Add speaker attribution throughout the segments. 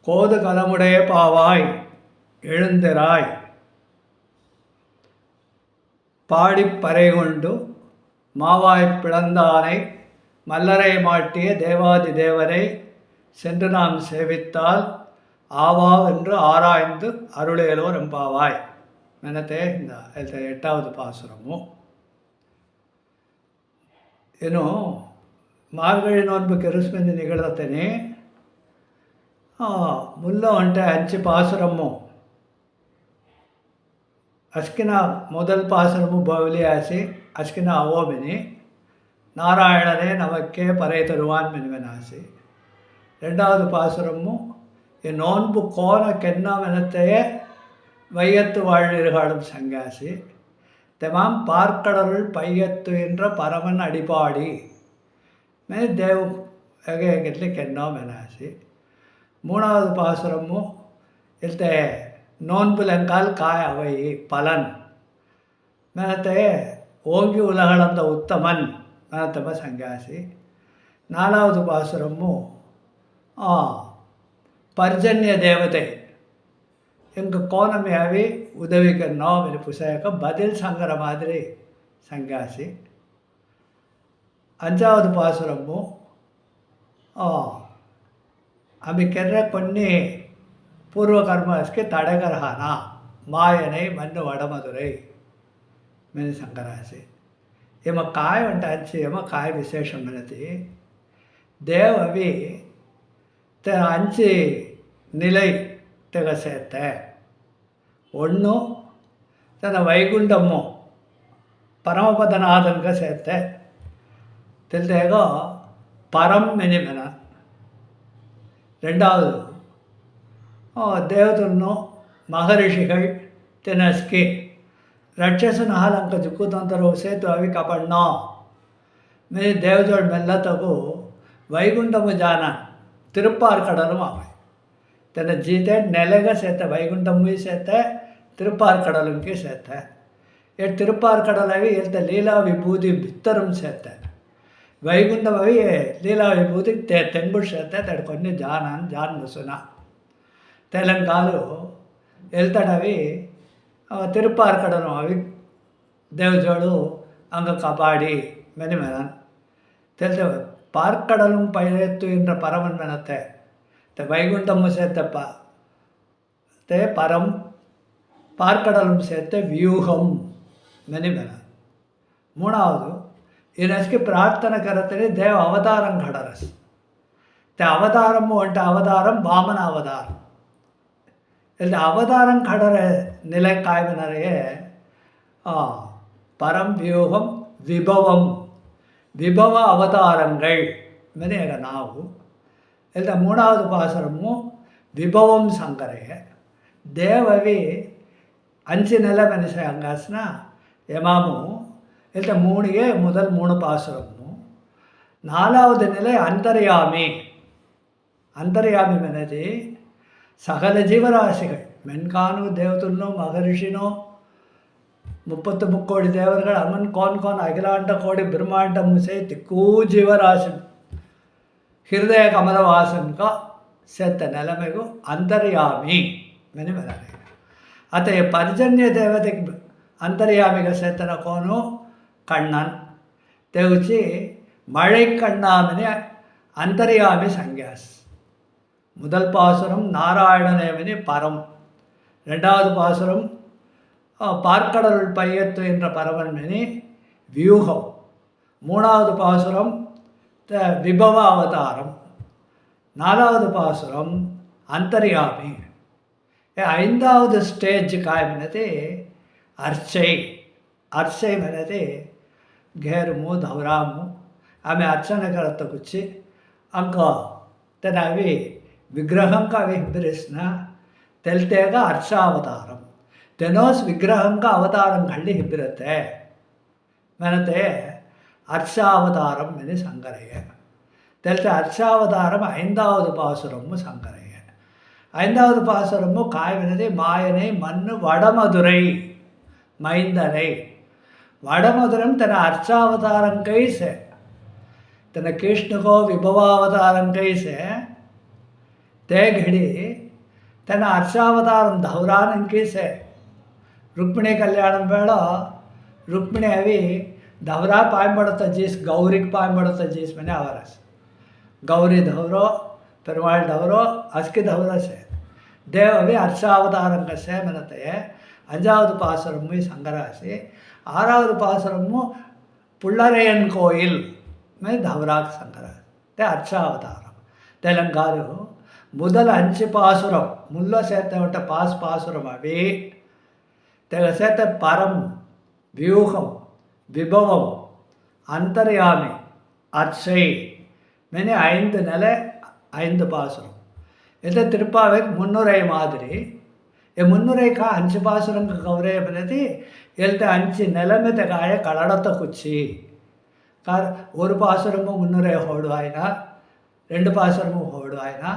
Speaker 1: கோது கலமுடைய பாவாய் எழுந்திராய் பாடிப்பறை கொண்டு மாவாய்ப் பிளந்தானை மல்லரை மாட்டிய தேவாதி தேவரை சென்று நாம் சேவித்தால் ஆவாவென்று ஆராய்ந்து அருளேலோ ரெம்பாவாய் மெனத்தே இந்த 8வது பாசுரமும் ಏನು ಮಾರ್ಗಳಿ ನೋನ್ಬು ಕೆರುಸ್ಮಿಂದ ನಿಗಳತನೆ ಮುಲ್ಲ అంటే అంచి పాసురము అస్కిన మొదల్ పాసురము బౌలి ఆసి అస్కిన అవోమిని நாராயணனே நமக்கே பறை தருவான் மெனுவனாசி ரெண்டாவது பாசுரமும் என் நோன்பு கோன கென்னமெனத்தையே வையத்து வாழ்நீர்காடும் சங்காசி தெமாம் பார்க்கடலுள் பையத்து என்ற பரமன் அடிபாடி மே தேவ் எகெட்லி கென்னோ மெனாசி மூணாவது பாசுரமும் இல்தே நோன்புலங்கால் காய் அவை பலன் மெனத்தே ஓங்கி உலகளந்த உத்தமன் மெனத்தம சங்காசி நாலாவது பாசுரமும் பர்ஜன்ய தேவதை எங்கள் கோணமையாவே உதவிக்கணும் என்று புஸ்தகம் பதில் சங்கர மாதிரி சங்காசி அஞ்சாவது பாசுரமும் amikకెర్ర కొన్ని పూర్వకర్మస్కి తడగరహాన మాయనై మన్ను వడమదురై మెని సంకరాసి ఏమ కాయ అంటాచి ఏమో కాయ విశేషం మనది தேவ் அவி அஞ்சு நிலை ತೆಗ ಸೇರ್ತೆ ಒಣ್ಣು ತನ್ನ ವೈಗುಂಠಮ್ಮು ಪರಮಪದನಾಥನ್ಗೆ ಸೇರ್ತೆ ತಿಳಿದೇಗೋ பரம் மெனிமென ரெண்டாவது தேவதನ್ನು மகரிஷிகள் தினஸ்கி ರಕ್ಷಸನ ಹಾಲಂಕ ದಿಕ್ಕುತಂತರು ಸೇತು ಅವಿ ಕಾಪಾಡ್ನ மே தேவஜோள் மெல்லத்தகு வைகுண்டமு ஜான திருப்பார்கடலும் அவை தன்னை ஜீತೆ ನೆಲೆಗ ಸೇತ வைகுண்டமும் ಸೇತ திருப்பார்கடலுக்கு ಸೇತ திருப்பார்கடலவி ಎಲ್ತ ಲೀಲಾ ವಿಭೂತಿ ಬಿತ್ತரும் ಸೇತ வைகுண்டமவி லீலா விபூதி தென்புள் சேத்த తడుకొని జాన్ ముసున తెలంగాణలో వెళ్తాడవి திருப்பார்கடலும் అవి தேவஜோடு அங்கே காப்பாடி மெனிமெனன் தெல்த பார்க்கடலும் பயிரெத்து என்ற பரமன் மெனத்தை வைகுண்டமும் சேர்த்த பரம் பார்க்கடலும் சேர்த்த வியூகம் மெனிமெனன் மூணாவது ఈయనకి ప్రార్థన కరతని దేవ అవతారం కడరస్ అవతారము అంటే అవతారం వామన అవతారం இல்லை அவதாரம் கடற நிலை காய்வினரையே பரம் வியூகம் விபவம் விபவ அவதாரங்கள் மெனி ನಾವು ಇಲ್ಲ ಮೂணಾவது பாசுரமும் விபவம் சங்கரைய தேவவி அஞ்சு நிலை மனுஷ அங்காசினா எமாமு இல்லை மூணிಗೆ முதல் 3 பாசுரமும் நாலாவது நிலை அந்தர்யாமி அந்தர்யாமி மெனது சகல ஜீவராசிகள் மென்கானு தேவதுன்னோ மகரிஷினோ 33 கோடி தேவர்கள் அம்மன் கோன் அகிலாண்ட கோடி பிரம்மாண்டம் சேர்த்து கூஜீவராசி ஹிருதய கமலவாசன்கா சேர்த்த நிலைமைಗೂ ಅಂತರ್ಯಾಮಿ ಮೆನಿ ಬರಲಿ ಅತ ಪರ್ಜನ್ಯ ದೇವತೆಗೆ ಅಂತರ್ಯಾಮಿಗ ಸೇತನ ಕೋನು ಕಣ್ಣನ್ ತೆಗುಚಿ மழை கண்ணாமினி அந்தர்யாமி சங்கியாஸ் முதல் பாசுரம் நாராயணனேமினி பரம் ரெண்டாவது பாசுரம் பார்க்கடலுள் பையத்து என்ற பரமன் மெனி வியூகம் மூணாவது பாசுரம் விபவ அவதாரம் நாலாவது பாசுரம் அந்தர்யாமி ஐந்தாவது ஸ்டேஜ் காய்மினது அர்ச்சை అర్చై అనేది గేరుము ధవరాము ఆమె అర్చన కరత కూర్చి అంక తన అవి విగ్రహంగా అవి హిబ్బరిసిన తెలితేಗ ಅರ್ಚಾವತಾರಂ ತೆನೋಸ್ ವಿಗ್ರಹಂಗ ಅವತಾರಂ ಕಳ್ಳಿ ಹಿಬ್ಬಿರತ್ತೆ ಮೆನತೆ அர்ச்சாவதாரம் மெனி சங்கரைய தெல்த்த அர்ச்சாவதாரம் 5வது பாசுரமும் சங்கரைய 5வது பாசுரமும் காய்வினதை மாயனை மண்ணு வடமதுரை மைந்தனை வடமதுரம் தன அர்ச்சாவதாரம் கைசே तन कृष्ण को विभवावतारं कैसे ते घड़ी तेना अर्चावतारम धौरान से रुक्मिणी कल्याणम वेड़ा रुक्मिणी अभी धवरा पायंबड़ता जीस गौरी पायंबड़ता जीस मैंने आवरस गौरी धवरो पेरुमाल धवरो अस्की धवरा से देव अभी अर्चावतारंग से मनते अंजावद पासुरम्मु संगरासी आरावद पासुरम्मु पुल्लरैयन कोयिल में धवराक संगरासी ते अर्चावतारम तेलंगारू मुदल अंचि पासुरम मुल्लो सेते उट्ट पासुरम अभी तेग सेते परम व्यूहम विभवम अंतर्यामी अर्चय मैंने 5 नेले 5 पासुरम इधर तिरुपावे मुन्नुरै मादिरी ये मुन्नुरै का अंचि पासुरम का कवरे बनेती इल्ते अंचि नेलमेते काये कलड़त कुच्ची कार और पासुरम मुन्नुरै होडु आयना 2 पासुरम होडु आयना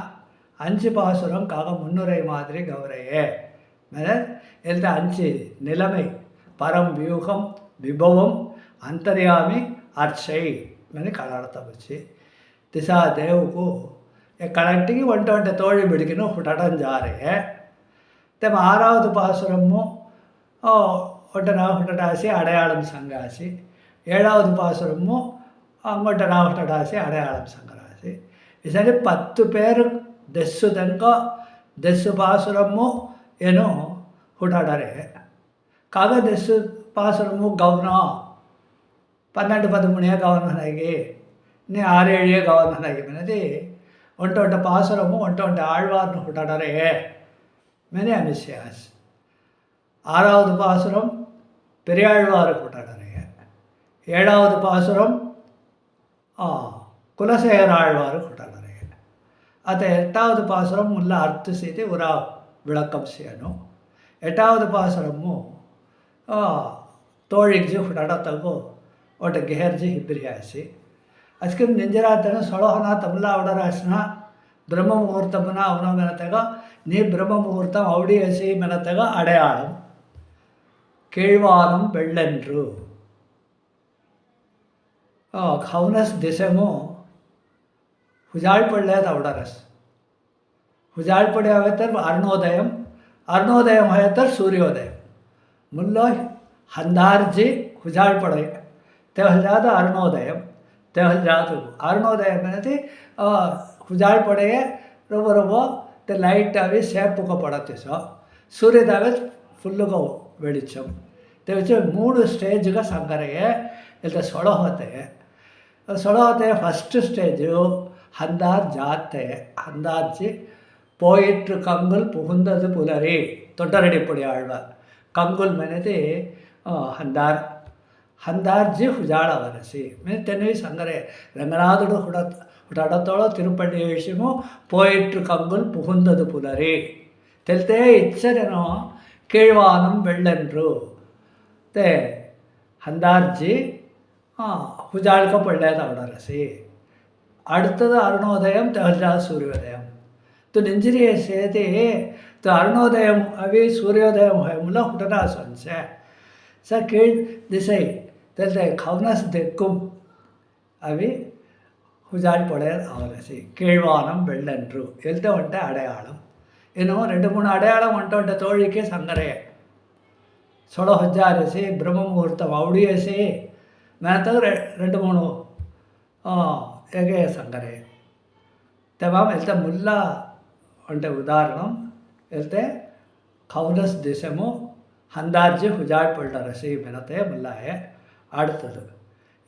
Speaker 1: अंचि पासुरम कागा मुन्नुरै मादिरी गवरे मैंने इल्ते अंचि निलमै परम व्यूहम विभवम अंतर्यामी अर्चय मैंने कलड़त कुच्ची दिशा देव को ये कलेक्टिंग 120 तोड़ी बिड़किनो हुटन जा रहे हैं तब 6வது பாசுரமோ ஒட்டனா ಹುಟ್ಟடாசி அடையாளம் சங்காசி 7வது பாசுரமோ अंगोटना हुटடாசி அடையாளம் சங்கராசி इसलिए 10 பேர் दस्सु तनक दस्सु पासुरमो ಏನೋ ಹುಟಾಡರೆ ಕಾಗ ದಸ್ಸು ಪಾಸುರಮು ಗೌನ 12-13 ಗೌನನಾಗಿ ನೀ 6-7 ಗೌನನಾಗಿ ಮನದಿ ಒಂಟೊಂಟ ಪಾಸುರಮು ಒಂಟೊಂಟ ಆಳ್ವಾರ್ನು ಹುಟಾಡರೆ मैंने अमिष्यास 6வது பாசுரம் பெரியாழ்வாருக்கு ಹುಟಾಡರೆ 7வது பாசுரம் குலசேகர ஆழ்வாருக்கு ಹುಟಾಡರೆ अत 8வது பாசுரம் मुल्ला अर्थ सीते उरा विளக்கம் செய்யணும் 8வது பாசுரமு तोळिग जी ಹುಟಾಡತಗೋ ಒಟ ಗೆಹರ್ಜಿ ಹಿಬ್ರಿಯಾಸಿ ಅದಕ್ಕೆ ನಿಂಜರಾತನ ಸೊಳಹನ ತಮಲಾ ಅವಡರಾಸನ ब्रह्म मुहूर्तमुना अवनो मेनतग नी ब्रह्म मुहूर्तम अवड़ी हसी मेनतग अड़याळम केळ्वानम वेल्लेंड्रु खौनस दिशमु हुजाळ्पळ्ळेद अवडरस हुजाळ्पडे आवेतर अरुणोदयम अरुणोदयम आवेतर सूर्योदयम मुल्लो हंदार्जी हुजाळ्पडे तेहल्जाद अरुणोदयम तेहल्जाद अरुणोदयम अनेदी हुजाळ पड़े रोबो रोबो ते लाइट अभी सेप को पड़ते सो सूर्य दावे फुल को वेडिचम ते वच्चे 3 स्टेज का संगरे इल्ते सोलो होते फस्ट स्टेज हंदार जाते हंदार जी पोइट्र कंगुल पुहुंदद पुलरी तोट्टरेड्डी पुडी आळ्वार कंगुल मनेदी हंदार हंदार जी हुजाळ वरसी मैं तेने संगरे रंगनाथुडु हुटाडतोळो तिरुपति विषयमु पोइट्र कंगुल पुहुंदद पुलरी तेलते इच्छरेनो केळ्वानम वेल्लेंड्रु ते हंदार्जी हुजाळ्क पळ्ळेद आवडरसी अडुत्तद अरुणोदयम तेहल्जा सूर्योदयम तो निंजिरी सेति तो अरुणोदयम अभी सूर्योदयम मुला हुटना सोंसे स केळ दिसै तेलते खवनस देक्कुम अभी हुजाळ पड़े आवरसी केळ्वानम वेल्लेंड्रु एल्ते उंटे अडयाळम इन्नु 2-3 अडयाळम उंटे तोळिके संगरे सोळो हजारसी ब्रह्म मुहूर्तम अवडियसी मेनतग 2-3 एगे संगरे तमाम एल्ते मुल्ला उंटे उदाहरणम एल्ते खौनस दिशमु हंदार्जी हुजाळ पळ्ळरसी मेनते मुल्लाये अडुत्तदु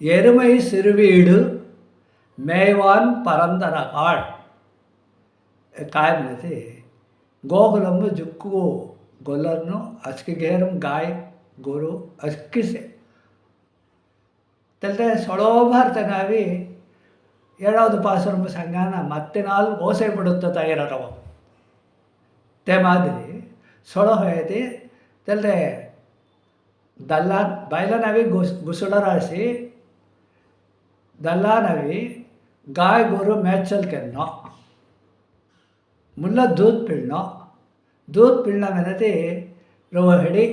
Speaker 1: एरुमै सिरुवीडु मेवान परंदर काळ काय म्हणते गोकुलंबु जुक्कु गोलरनु अस्की गेरम गाय गोरु अस्किसे तेलते सोळो भारतनावी 7வது பாசுரம் संगाನ ಮತ್ತೆ 4 ಓಸೆ ಬಿಡುತ್ತ ತೈರರವ ते मादिरी सोळो होयति तेलते दल्ला बैलनवी गुसुಳ राशि दल्लानवी गाय गोरु मैचल केन्नो मुल्ला दूध पिळ्ळो मेनती रोव हिडी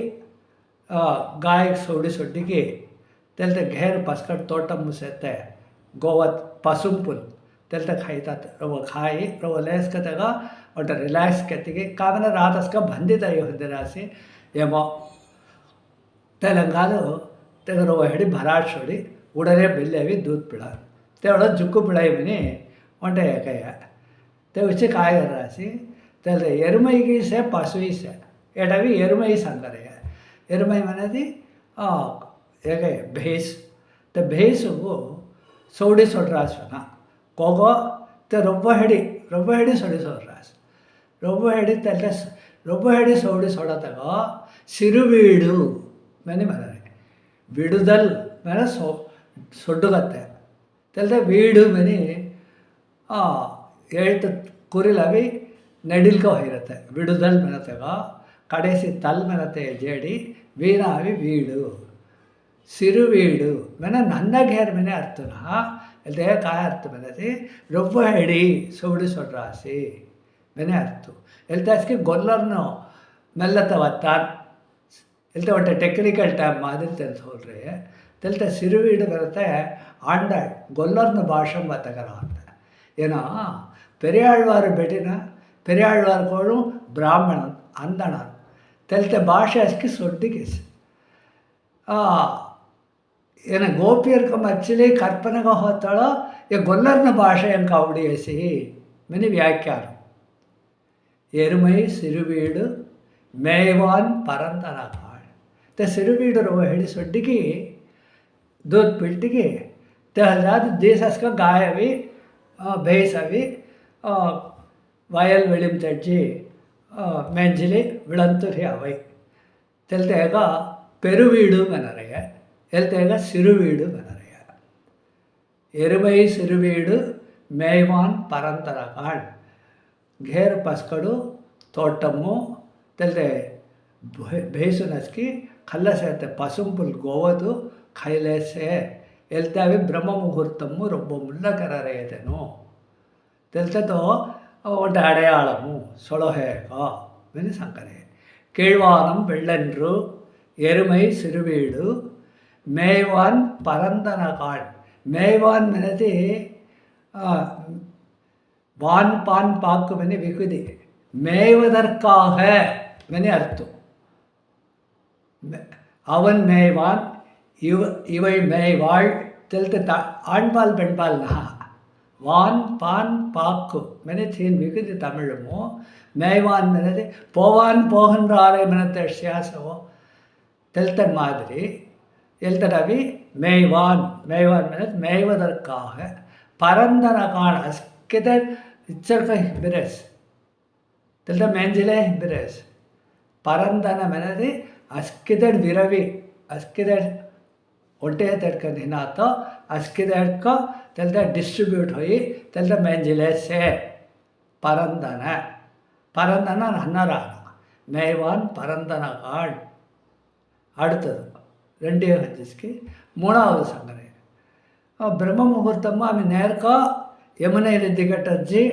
Speaker 1: गाय सोडी सोड्डिकी तेलते घेर पस्कट तोटम मुसेते गोवत पसुंपुल तेल तक खाईतात रवो खाई रवो लेस का तेगा और रिलैक्स कहती कि कामना रात उसका बंदी तय होते राशि ये मो तेलंगाना तेगा रवो हेडी भराट छोड़ी उड़रे बिल्ले भी दूध पिड़ा ते उड़ा जुक्कू पिड़ाई बनी उन्टे कया ते उसे काय कर राशि तेल एरुमई की से पशुई से एटा भी एरुमई संगरे एरुमई मने थी एक भैंस ते भैंस को सोड़ी सोड़ रास ना कोगो ते रोबो हेडी सोड़ी सोड़ रास रोबो हेडी तेल रोबो हेडी सोड़ी सोड़ा तक सिरुवीडु मैंने मना विडुदल मैंने सोड्डुगत्ते तेलते वीडु मैंने एळ्त कुरिल अभी नेडिल को होइरते विडुदल मेनतेगा कडेसी तल मेनते जेडी वीणा अभी वीडु सिरुवीडु मैंने नन्ना घेर मैंने अर्थना एल्ते काय अर्थ मैंने रोबो हेडी सोड़ी सोड्रासी मैंने अर्थ एल्ते इसके गोल्लरनो मेल्लतवत्तान एल्ते ಒಟ್ಟೆ ಟೆಕ್ನಿಕಲ್ ಟೈಮ್ மாதிரி ತಿಳಿಸೋಲ್ರಿ ತೆಲ್ತೆ ಸಿರುವೀಡು ಬರುತ್ತೆ ಆಂಡ ಗೊಲ್ಲರ್ನ ಭಾಷೆ ಬತ್ತಕರ ಅಂತ ಏನೋ ಪೆರಿಯಾಳ್ವಾರು ಬೆಟ್ಟಿನ ಪೆರಿಯಾಳ್ವಾರು ಕೋಳು ಬ್ರಾಹ್ಮಣ ಅಂದಣ ತೆಲ್ತೆ ಭಾಷೆ ಅಷ್ಟಕ್ಕೆ ಸೊಡ್ಡಿಗೆಸ್ ಏನ ಗೋಪಿಯರ್ಕ ಮಚ್ಚಲಿ ಕಲ್ಪನೆಗೆ ಹೋತಾಳೋ ಈ ಗೊಲ್ಲರ್ನ ಭಾಷೆ ಎಂಕ ಅವಡಿಯೇಸಿ ಮೆನಿ ವ್ಯಾಖ್ಯಾನ ಎರುಮೈ ಸಿರುವೀಡು ಮೇವಾನ್ ಪರಂತನ ते सिरुवीडु रवो हेडी सोड्डिकी दूध पिल्टिकी ते हजाद देश अस्का गाय अभी भैंस अभी वायल वेलिम तज्जी मेंजिली विळंतुरी अवै तेल्तेगा पेरुवीडु मनरय एल्तेगा सिरुवीडु मनरय एरुमई सिरुवीडु मेवान परंतरकाळ घेर पस्कಡು तोटमु तेल्ते भैंसु नस्की खल्लसे पसुंपुल गोवदु खैलेसे एल्ते अभी ब्रह्म मुहूर्तमु रोब्बो मुल्लकररेयतेनु तेल्ते तो ओटे अडयाळमु सोळोहेग मेनि संकरे केळ्वानं वेल्लन्रु एरुमै सिरुवीडु मेवान परंदनकाळ मेवान मेनति वान पान पाक्कु मेनि विकुदि मेवदर्काग मेनि अर्थ அவன் மேய்வான் இவை மேய்வாள் தெல்ते ஆண்பால் பெண்பால் நா வான் பான் பாக்கு மெனி தீன் விகுதி தமிழுமோ மேய்வான் மெனது போவான் போகின்றாரே மெனத்த வித்தியாசமோ தெல்தன் மாதிரி எல்தடவி மேய்வான் மேய்வான் மெனது மேய்வதற்காக பரந்தனகான அஸ்கிதர் இச்சர்க ஹிபிரஸ் தெல்த மேஞ்சிலே ஹிபிரஸ் பரந்தன மெனது अस्किदड़ विरवी अस्किदड़ ಒಟ್ಟೆ ತಡ್ಕ ದಿನಾತ ಅಸ್ಕಿದಡ್ಕ ತೆಲ್ದ ಡಿಸ್ಟ್ರಿಬ್ಯೂಟ್ ಹೋಯಿ ತೆಲ್ದ ಮೆಂಜಿಲೇಸೆ பரந்தன பரந்தன ஹன்னரான மேவான் பரந்தன காள் அடுத்தது 2 ஹஜ்ஜிஸ்க்கு 3வது சங்கரை பிரம்ம முகூர்த்தம் ஆமி நேர்க்கா யமுனை ரித்திகட்டஜி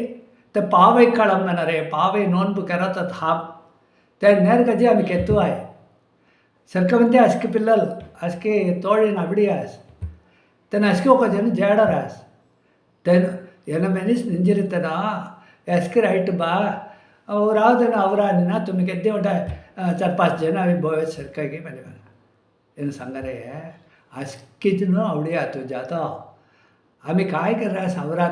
Speaker 1: ते पावई कळम नरे पावई नोन्बु करत धाम ते नेर्गजी आमी केतुवाय सरकमंते अस्की पिल्लल अस्की तोळिन अबिडियास तेन अस्की ओक जन जेडरास तेन एन मेनिस निंजिरितना अस्की राइट बा रावदन ಅವರಾನಿನ तुम्ही ಗೆದ್ದೆ ಉಂಟ 4-5 ಜನ ಅವಿ ಬೋಯ್ ಸರ್ಕಾಗಿ ಬಲಿವನ इन संगरे अस्किजनो अवडिया तो जाता आम्ही काय करा सावरा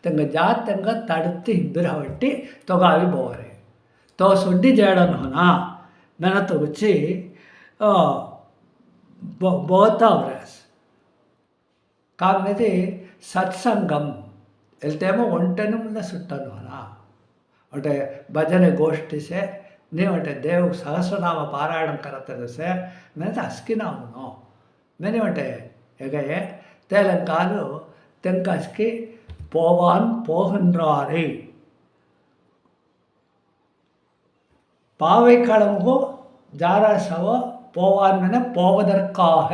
Speaker 1: तंग जात तंग तडती हिब्बिरवट्टी तोगावी बोरे तो सुड्डी जेडन होना मैंने तो बच्ची बोता वरस काम में सत्संगम एल्तेमो ಒಂಟೆನು ಮುನ್ನ ಸುಟ್ಟನು होना अटे भजने गोष्ठी से नहीं अटे देव सहस्रनाम पारायण करते से मैंने अस्की नामुनो मैंने अटे हेगे तेलंगानु तेंकस्की पोवान पोहन्रारी पावे कड़मको जारा सव पोवान मैंने पोवदर्काग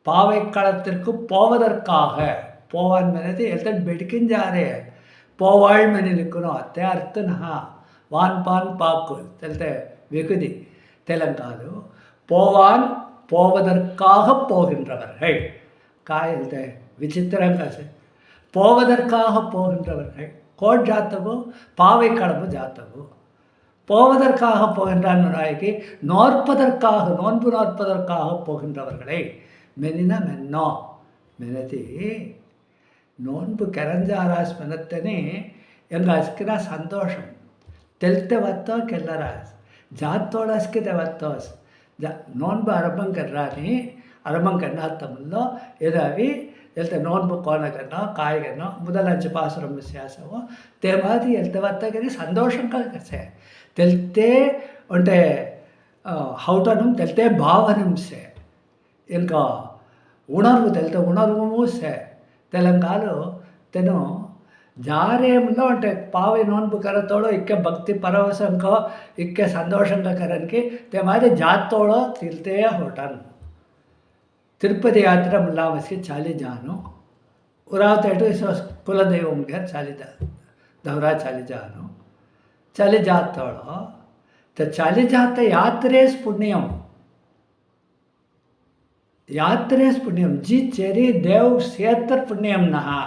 Speaker 1: पावे कड़तिर्कु पोवदर्काग पोवान मैंने एल्तन बेटकिन जा रहे हैं पोवाळ मैंने लिखनो अत्ते अर्थ नहा वान पान पाकु तेलते विकुदी तेलंगानु पोवान पोवदर्काग पोगिன்றவர்கள் काय हेल्ते विचित्रंग से போவதற்காக போகின்றவர்கள். கோட் ஜாத்தகோ பாவை களம்பு ஜாத்தகோ. போவதற்காக போகின்றான் நாயகி, நோன்பு நோற்பதற்காக போகின்றவர்களை மெனின மென்னோ மெனதி நோன்பு ಕೆರಂಜಾರಾಸ್ ಮೆನತ್ತನೆ ಎಂಗ ಅಸ್ಕಿನ ಸಂತೋಷಂ ತೆಲ್ತೆ ವತ್ತೋ ಕೆಲ್ಲರಾಸ್ ಜಾತೋಳಸ್ಕೆ ತೆವತ್ತೋಸ್ నోన్బు అరబం కర్రాని అరబం కన్నా తమ్ముల్లో ఎదావి వెళ్తే నోన్బు కోన కన్నా కాయ కన్నా ముదలంచి పాసురం విశ్వాసమో తేమాది వెళ్తే వత్తగని సంతోషంగా కసే తెల్తే అంటే హౌటనం తెల్తే భావనంసే ఇంకా ఉణర్వు తెల్తే ఉణర్వు సే తెలంగాణలో తెను ಜಾರೇಮಲ್ಲ అంటే ಪಾವೆ ನೋನ್ಬು ಕರತೋಳೋ ಇಕ್ಕೆ ಭಕ್ತಿ ಪರವಶಂಕೋ ಇಕ್ಕೆ ಸಂತೋಷಂಗ ಕರನ್ಕಿ ते मारे जातोड़ो तिलते होटन तिरुपति यात्रा मुल्लामसी चाली जानो उरावतेटु इस कुलदेवम घर चाली दौरा चाली जानो चाली जातोड़ो तो चाली जाते यात्रेस पुण्यम जी चेरी देव क्षेत्र पुण्यम नहा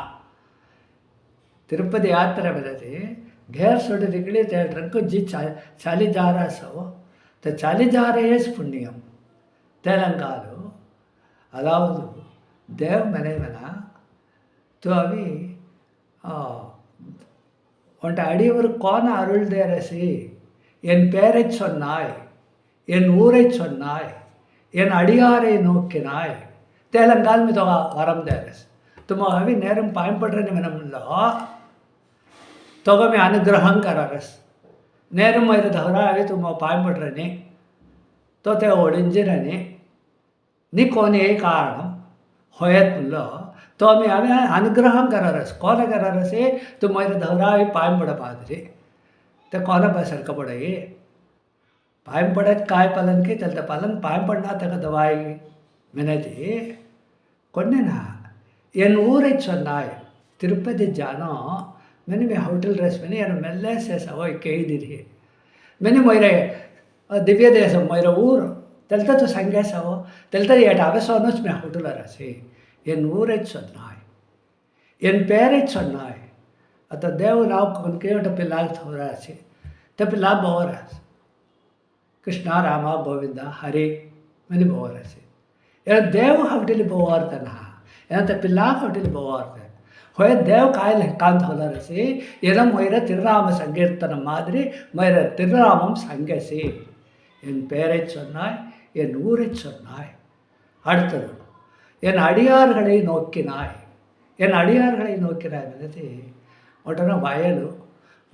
Speaker 1: तिरुपति यात्रा बदले घेर सोड़ निकली ट्रंक जी चाली जा रहा सो तो चाली जा रहे पुण्यम तेलंगाना अदावदु देव मने मना तो अभी उंट अड़िवर कौन अरुल दे रसी एन पेरे सोन्नाय एन ऊरे सोन्नाय एन अड़ियारे नोक्किनाय तेलंगाना में तो वरम दे रस तुम अभी नेरम पायम पड़ रहे मनमलो तोगमे अनुग्रहं कररस नेरम मैर धवरा अभी तुम पायम पड़ रहे तो ते ओडिंजिरने नी कोने कारण होयतलो तो हमें अभी अनुग्रहं कररस कौन कररसे तुम मैर धवरा अभी पायम पड़ पादरी तो कौन बसर का पड़े पायम पड़े काय पलन के चलते पलन पायम पड़ना तक दवाई मैंने थी कोने ना एन ऊरे चन्नाय तिरुपति जानो मैंने मैं होटल रेस मैंने यार मेले से सवो कई दिरी मैंने मेरे दिव्य देश मेरे ऊर तेलता तो संगे सवो तेलता ये टावे सोनोस में होटल रसी एन ऊरे चन्नाय एन पेरे चन्नाय अतः देव नाव उनके उठ पिलाल थोड़ा सी तो पिला बोरस कृष्णा रामा गोविंदा हरि मैंने बोरसी यार देव होटल बोरतना ಏನಂತ ಪಿಲ್ಲಾ ಹೊಟ್ಟಿಲಿ ಬೋವಾರ್ತೆ ಹೊಯ ದೇವ್ ಕಾಯಿಲೆ ಕಾಂತ ಹೊಲರಸಿ ಎನ ಮೊಯ್ರ ತಿರುನಾಮ ಸಂಕೀರ್ತನ மாதிரி ಮೊಯ್ರ ತಿರುನಾಮம் சங்கசி என் பெயரை சொன்னாய் என் ஊரை சொன்னாய் அடுத்தது என் அடியார்களை நோக்கினாய் என் அடியார்களை நோக்கினாய் అనేది ஒட்டன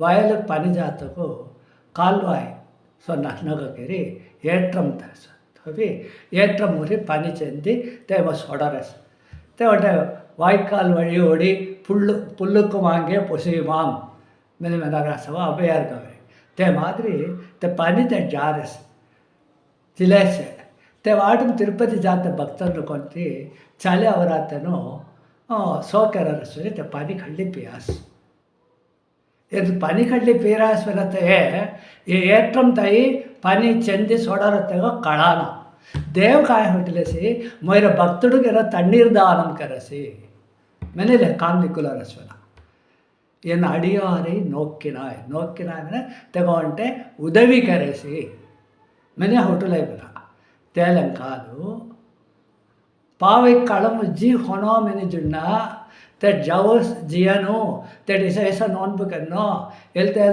Speaker 1: வயலு పని జాతకు కాల్వాయ్ சொன்ன నగకేరి ఏట్రం తస తవి ఏట్రం మురి పని చెంది దేవ సొడరస్ तेवटे वायकाल वळि ओडी पुल्लुक्कु मांगे पोसेवाम मैंने मेरा रसवा अभयार गवे ते मादरी ते पानी ते जारस जिले से ते वाटम तिरुपति जाते भक्तरनु कोंति चाले अवरातनो सोकेर रसुरी ते पानी खड्ली पियास ये पानी खड्ली पीरास बरते ये एट्रम तई पानी चंदी सोडरतेगो कड़ाना देव काय होटलेसी मोर भक्तुडिगे तण्णीर दानं करसी मैंने कान निकुल रसवना एन अडियारे नोक्किनाय मैंने तगोंटे उदवी करेसी मैंने होटल बना तेलंगानु पावे कलम जी होनो मैंने जुन्ना ते जवस जियनो ते ऐसा नोनबु कन्नो एलते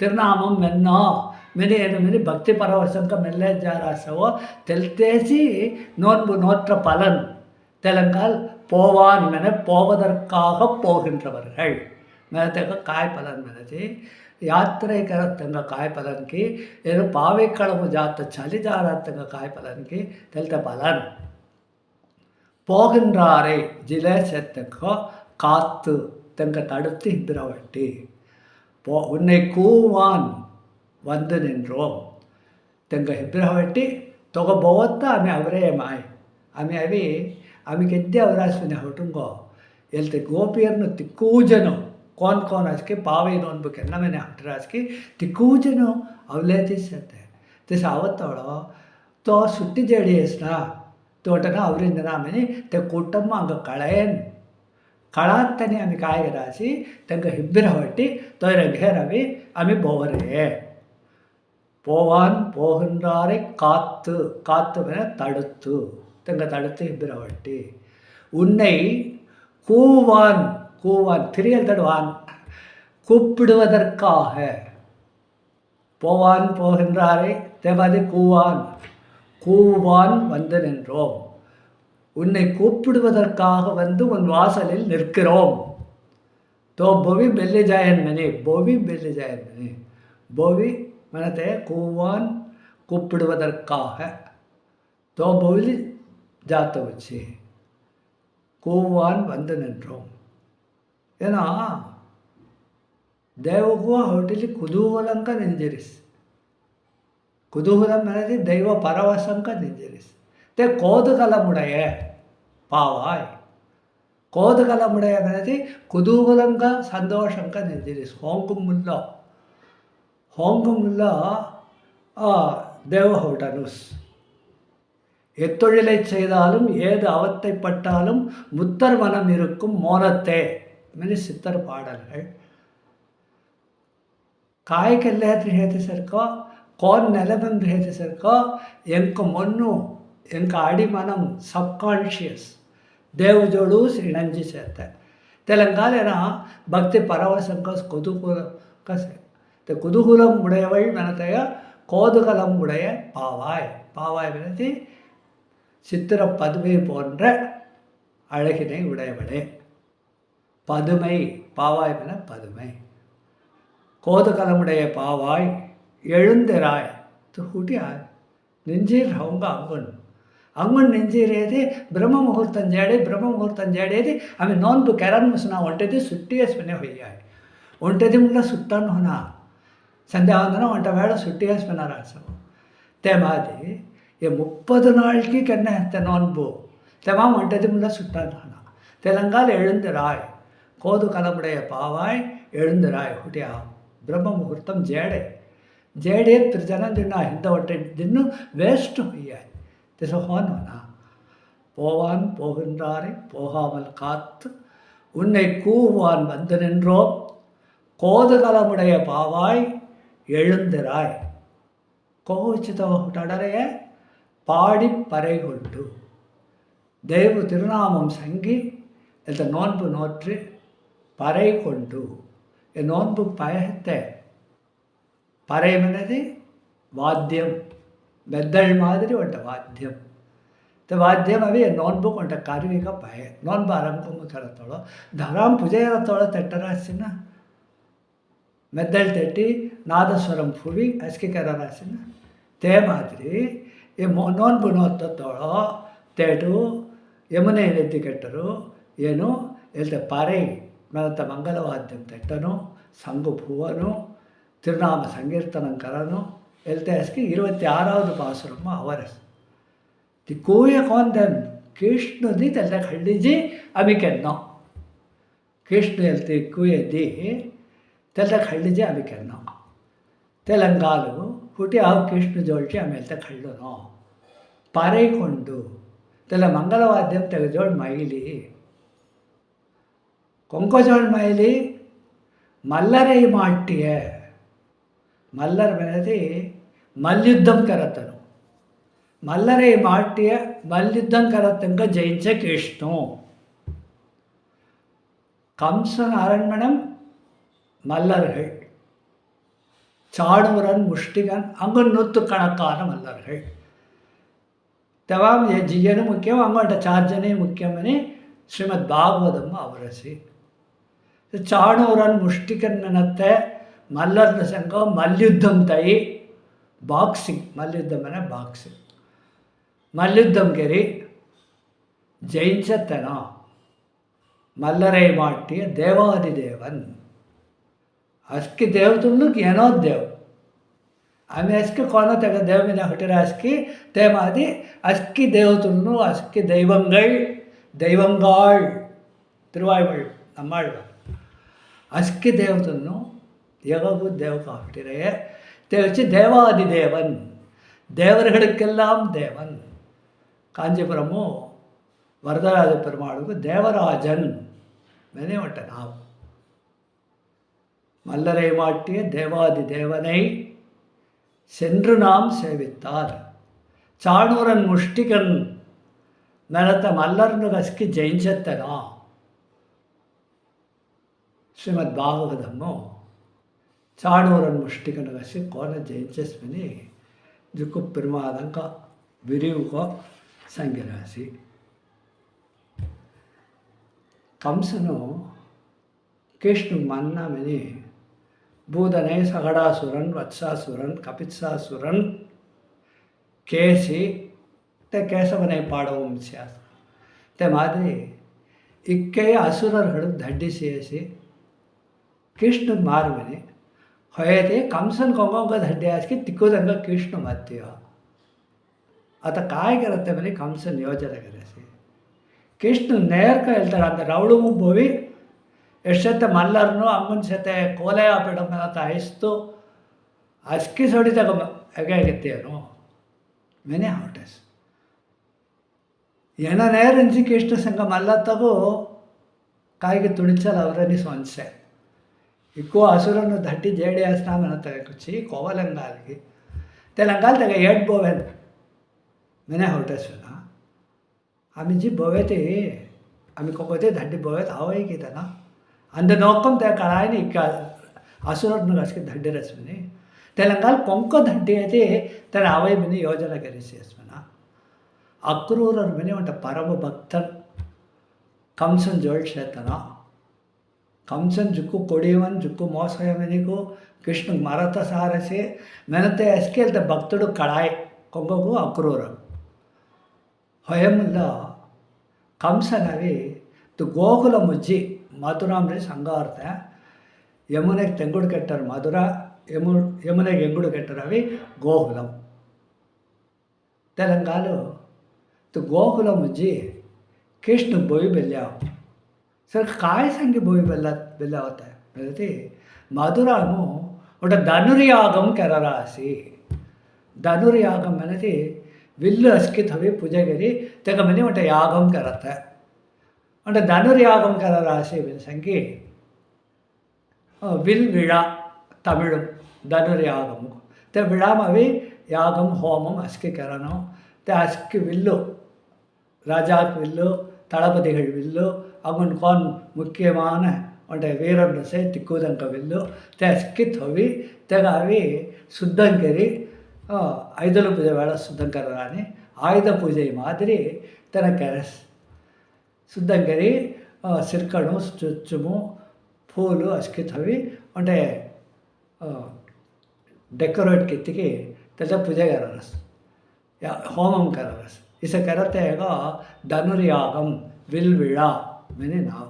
Speaker 1: तिरुनामम मेन्नो मैंने भक्ति परवशं का मेले जा रहा सो तेलतेसी नोन्बु नोट्र पलन तेलंगाल पोवान मैंने पोवदर्काग पोगिंट्रवर्गल मैंने तक काय पलन मैंने थी यात्रे कर तंग काय पलन की ये पावे कड़मु जात चली जा रहा तंग काय पलन की तेलते पलन पोगिंट्रारे जिले सेत्तको कात्तु तंग तडुत्ति हिंद्रवट्टी पो उन्ने कूवान வந்து நின்றோம் தெங்க ஹிப்ரஹவட்டி தொக போவತ್ತ ಆಮೆ ಅವರೇ ಮಾಯ್ ಆಮೆ ಆಮೆ ಗೆದ್ದೆ ಅವರಾಸ್ವಿನ ಹೊಟ್ಟುಂಗೋ ಎಲ್ತೆ ಗೋಪಿಯರ್ನು ತಿಕ್ಕೂಜನು कौन असके पावे नोन्बुके मैंने हटरासकी तिकूजनु अवलेती सते तिस आवत्तोड़ो तो सुट्टी जेडी ना तोटना अवरिंदना मैंने ते कुटुंब अंग कळेन कळात्तनी आम्ही काय करायची त्यांना हिब्बिरवटी तोयरे घेरवी आम्ही बोवरे போவான் போகின்றாரை காத்து காத்து என தடுத்து தங்க தடுத்து ஹிப்ரவட்டி உன்னை கூவான் கூவான் திரியல் தடுவான் கூப்பிடுவதற்காக போவான் போகின்றாரை தேவாதி கூவான் கூவான் வந்து நின்றோம் உன்னை கூப்பிடுவதற்காக வந்து உன் வாசலில் நிற்கிறோம் தோ பொவி பெல்லி ஜாயன் மணி பொவி பெல்லி ஜாயன் மணி பொவி மனத்தை கூவான் கூப்பிடுவதற்காக தோ பொவி ஜாத்த வச்சு கூவான் வந்து நின்றோம் ஏன்னா దేవకు హోటలి కుతూహలంగా నింజరిస్ కుతూహలం అనేది దైవ పరవశంగా నింజరిస్ తే కోదుకలముడయ పావాయ్ కోదుకలముడయ అనేది కుతూహలంగా సంతోషంగా నింజరిస్ ஹோங்கமுல்லா தேவஹோட்டனுஸ் எத்தொழிலை செய்தாலும் ஏது அவத்தைப்பட்டாலும் முத்தர் மனம் இருக்கும் மோனத்தே மனி சித்தர் பாடல்கள் ಕಾಯಕೆಲ್ಲಾದ್ರೂ ಹೇತಿಸರ್ಕೋ ಕೋನ್ ನೆಲಬಂದ್ರೆ ಹೇತಿಸರ್ಕೋ ಎಂಕ ಮೊನ್ನು ಎಂಕ ಅಡಿಮನಂ ಸಬ್ಕಾನ್ಷಿಯಸ್ ದೇವ್ ಜೋಡು ಶ್ರೀಣಂಜಿ ಸೇರ್ತೆ தெலுங்கானா பக்தி பரவசங்க குதூகூலம் உடையவள் மனத்தைய கோதுகலம் உடைய பாவாய் பாவாய் வினதி சித்திர பதுமை போன்ற அழகினை உடையவளே பதுமை பாவாய் என பதுமை கோதுகலமுடைய பாவாய் எழுந்திராய் துகுட்டியாய் நெஞ்சீர் அவங்க ಅಂಗುಣ್ ನೆಂಜಿರೇದಿ ಬ್ರಹ್ಮ ಮುಹೂರ್ತಂ ಜಾಡೇದಿ ಆಮೇಲೆ ನೋನ್ಬು ಕೆರನ್ ಮುಸುನ ಒಂಟೆದಿ ಸುಟ್ಟಿಯಸ್ಪನೆ ಹೊಯ್ಯಾಯ್ ಒಂಟೆದಿ ಮುಲ್ಲ ಸುಟ್ಟನ್ ಹೊನ ಸಂಧ್ಯಾ వందన వంట వేళ సుట్టియేసుకున్న రాసాము తెమాది ఏ 30 நாளைக்கு கென்ன நோன்பு தெமா ஒன்றது முள்ள சுட்டான் ஹனா தெலங்கால எழுந்திராய் கோது கலமுடைய பாவாய் எழுந்திராய் ಹುಟಿಯ ಬ್ರಹ್ಮ ಮುಹೂರ್ತಂ ಜೇಡೆ ತ್ರಿಜನ ದಿನ ಹಿಂದ ಹೊಟ್ಟೆ ದಿನ வேஸ்ட் ಹೊಯ್ಯಾಯ್ திசோனா போவான் போகின்றாரை போகாமல் காத்து உன்னை கூவான் வந்து நின்றோம் கோதுகலமுடைய பாவாய் எழுந்திராய் கோவிச்சிதடைய பாடி பறைகொண்டு தெய்வ திருநாமம் சங்கி இந்த நோன்பு நோற்று பறை கொண்டு என் நோன்பு பயத்தை பறைமனது வாத்தியம் ಬೆದ್ದಳ್ ಮಾದರಿ ಒಂಟ ವಾದ್ಯಂ ವಾದ್ಯಂ ಅವಿ ನೋನ್ಬು ಒಂಟ ಕಾರ್ವಿಕ ಭಯ ನೋನ್ಬು ಆರಂಭ ಕರತ್ತೋಳು ಧರಾಮ್ ಪೂಜೆ ಇರತ್ತೋಳು ತೆಟ್ಟರಾಸಿನ ಮೆದ್ದಳ್ ತೆಟ್ಟಿ ನಾದಸ್ವರಂ ಫುವಿ ಅಸ್ಕಿ ಕೆರಾಸಿನ ತೇ ಮಾದರಿ ಈ ನೋನ್ಬು ನೋತ್ತೋಳು ತೇಟು ಯಮುನೆ ಎದ್ದಿ ಕೆಟ್ಟರು ಏನು ಎಲ್ತೆ ಪಾರೆ ಮನತ ಮಂಗಲವಾದ್ಯಂ ತೆಟ್ಟನು ಸಂಗು ಭುವನು ತಿರುನಾಮ ಸಂಕೀರ್ತನಂ ಕರನು எல்தேஸ்க்கு 26வது பாசுரமாக அவரஸ் தி கூய கோந்தன் கிருஷ்ணதி தெல்ல கಳ್ಳಿಜಿ ಅಮಿಕೆನ್ನೋ ಕೃಷ್ಣ ಎಲ್ತಿ ಕೂಯದಿ ತೆಲ್ಲ ಕಳ್ಳಿಜಿ ಅಮಿಕೆನ್ನೋ ತೆಲಂಗಾಲು ಹುಟಿ ಆ ಕೃಷ್ಣ ಜೋಳ್ಸಿ ಆಮೇಲೆ ಕಳ್ಳನೋ ಪಾರೈಕೊಂಡು ತೆಲ್ಲ ಮಂಗಲವಾದ್ಯಂ ತೆಗೆಜೋಳ್ ಮೈಲಿ ಕೊಂಕೋಜೋಳ್ ಮೈಲಿ ಮಲ್ಲರೈ ಮಾಟ್ಟಿಯ மல்லர் மனதி மல்யுத்தம் கரத்தனு மல்லரை மாட்டிய மல்யுத்தம் கரத்தங்க ஜெயிச்ச கிருஷ்ணு கம்சன் அரண்மனம் மல்லர்கள் சாணூரன் முஷ்டிகன் அங்கு நூற்றுக்கணக்கான மல்லர்கள் தெவாம் ஜியனு முக்கியம் அங்கோட்ட சார்ஜனே முக்கியமனி ஸ்ரீமத் பாகவதம் அவரசி சாணூரன் முஷ்டிகன் மனத்தை மல்லர்ன சங்கம் மல்யுத்தம் தை பாக்ஸிங் மல்யுத்தம் என பாக்ஸிங் மல்யுத்தம் கெரி ஜெயிச்சத்தனா மல்லரை மாட்டிய தேவாதி தேவன் ಅಸ್ಕಿ ದೇವತುಲ್ಲು ಏನೋ ದೇವ್ ಆಮೇಲೆ ಅಸ್ಕಿ ಕೋನ ತೆಗ ದೇವ ಮೇಲೆ ಹುಟ್ಟಿರ ಅಸ್ಕಿ ತೇಮಾದಿ ಅಸ್ಕಿ ದೇವತುಲ್ಲು ಅಸ್ಕಿ ದೈವಂಗಾಳ್ ತಿರುವಾಯ್ಮಳ್ ನಮ್ಮಾಳ್ ಅಸ್ಕಿ ದೇವತನ್ನು யகபு தேவகா விட்டிரைய வச்சு தேவாதி தேவன் தேவர்களுக்கெல்லாம் தேவன் காஞ்சிபுரமும் வரதராஜ பெருமாளுக்கு தேவராஜன் மெனே ஒட்ட நாவ் மல்லரை மாட்டிய தேவாதி தேவனை சென்று நாம் சேவித்தார் చాణూరన్ ముష్టికన్ నరత మల్లర్ను కసికి జయించెత్తనా ಶ್ರೀಮದ್ ಭಾಗವತಮ್ಮು చాణూరನ್ ముష్టికను కసి కోన జయించేసుకుని జుక్కు పిరుమాదంక విరివుకో సంగిరాసి కంసను కృష్ణు మన్నమని భూదనై సగడాసురన్ వత్సాసురన్ కపిత్సాసురన్ ಕೇಸಿ ते ಕೇಶವನೇ ಪಾಡவும் ಸ್ಯಾಸ ते ಮಾದರಿ ಇಕ್ಕೆಯ ಅಸುರರುಗಳು ದಂಡಿಸಿ ಕೃಷ್ಣ ಮಾರುವನೆ ಹೊಯತೆ ಕಂಸನ್ ಕೊಂಗೊಂಗ ದಂಡೆ ಹಾಕಿ ತಿಕ್ಕೋದಂಗ ಕೃಷ್ಣ ಮತ್ತೀಯ ಆತ ಕಾಯಿಗಿರುತ್ತೆ ಮೇಲೆ ಕಂಸನ್ ಯೋಜನೆ ಕರೆಸಿ ಕೃಷ್ಣ ನೇರ್ಕ ಹೇಳ್ತಾರೆ ಅಂತ ರವಳು ಬೋವಿ ಎಷ್ಟೊತ್ತೆ ಮಲ್ಲರ್ನು ಅಮ್ಮನ ಸತೆ ಕೋಲೆ ಆಪಿಡಮ್ಮ ಅಂತ ಅಯಿಸ್ತು ಅಸ್ಕಿ ಸೊಡಿದಾಗ ಹೇಗೆ ಆಗಿತ್ತೇನು मैंने हाउटस ಏನ ನೇರಂಜಿ ಕೃಷ್ಣ ಸಂಘ ಮಲ್ಲತ್ತಗೂ ಕಾಯಿಗೆ ತುಣಿಚಲ್ಲ ಅವರನಿ ಸೊನ್ಸೆ ಇಕ್ಕೋ ಹಸುರನ್ನು ದಟ್ಟಿ ಜೇಡಿ ಸ್ನಾನ ತೆಗೆಚ್ಚಿ ಕೋವಲಂಗಾಲ್ಗಿ ತೆಲಂಗಾಲ್ ತೆಗೆ ಏಟ್ ಬೋವೆನ್ मैंने हाउटस ना आम्ही जी बोवेते आम्ही कोकोते धड्डी बोवेत आवई की ना अंद नोकम त्या कळायनी इक्क हसुरನ್ನು कशके धड्डी रसमनी तेलंगाल कोंको धड्डी అయితే तन आवय मिनी योजना करेसी अस्मना अक्रूरर मिनी उंट परम भक्तन कंसन जोड्सेतना कंसन जुक्कु कोडिवन जुक्कु मोसयमनिगु कृष्ण मरत सारसे मेनते एस्केल्त भक्तुडु कळाय कोंगोगु अक्रूर ಹೊಯಮುಲ್ಲ ಕಂಸನವಿ ತು ಗೋಕುಲ ಮುಜ್ಜಿ ಮಧುರಾಮ್ರಿ ಸಂಗಾರ್ಥ ಯಮುನೆಗೆ ತೆಂಗುಡು ಕೆಟ್ಟರು ಮಧುರ ಯಮುನೆಗೆ ಎಂಗುಡು ಕೆಟ್ಟರವಿ ಗೋಕುಲಂ తెలంగాణలో तो गोकुलम जी कृष्ण बोई बेल्या सर काय संगे बोई बेल्या होता है म्हणजे मधुरामु ఒక ధనుర్యాగం ಕೆರರಾಸಿ ಧನುರ್ಯಾಗಂ అనేది विल्ल अस्कित हवी पूजा करी तेका मनी म्हणटा यागम करत म्हणजे ಧನುರ್ಯಾಗಂ ಕೆರರಾಸಿ ಸಂಗಿ विल विळा तमिळ ಧನುರ್ಯಾಗಂ ते विळाम अवी यागम होमम अस्कि केरनो ते अस्कि विल्लु राजाक विल्लु तळपतिगळ विल्लु अगुन कोन मुख्यमान అంటే వీరన్న సే తిక్కుదంక విల్లు ते अस्कि थवी तेगा अवी शुद्धं करी ಐದಲು ಪೂಜೆ ಬೇಡ ಶುದ್ಧಂ ಕರಾನಿ ಆಯುಧ ಪೂಜೆ ಮಾದರಿ ತನ ಕೆರಸ್ ಶುద్ధం కరి సిర్కణు చుచ్చుము పూలు अस्कि थवी అంటే डेकोरेट कित्तिकी त्याचा पूजा कररस या होमम कररस इसे करते हैगा धनुर्यागम विल्विळा मैंने नाव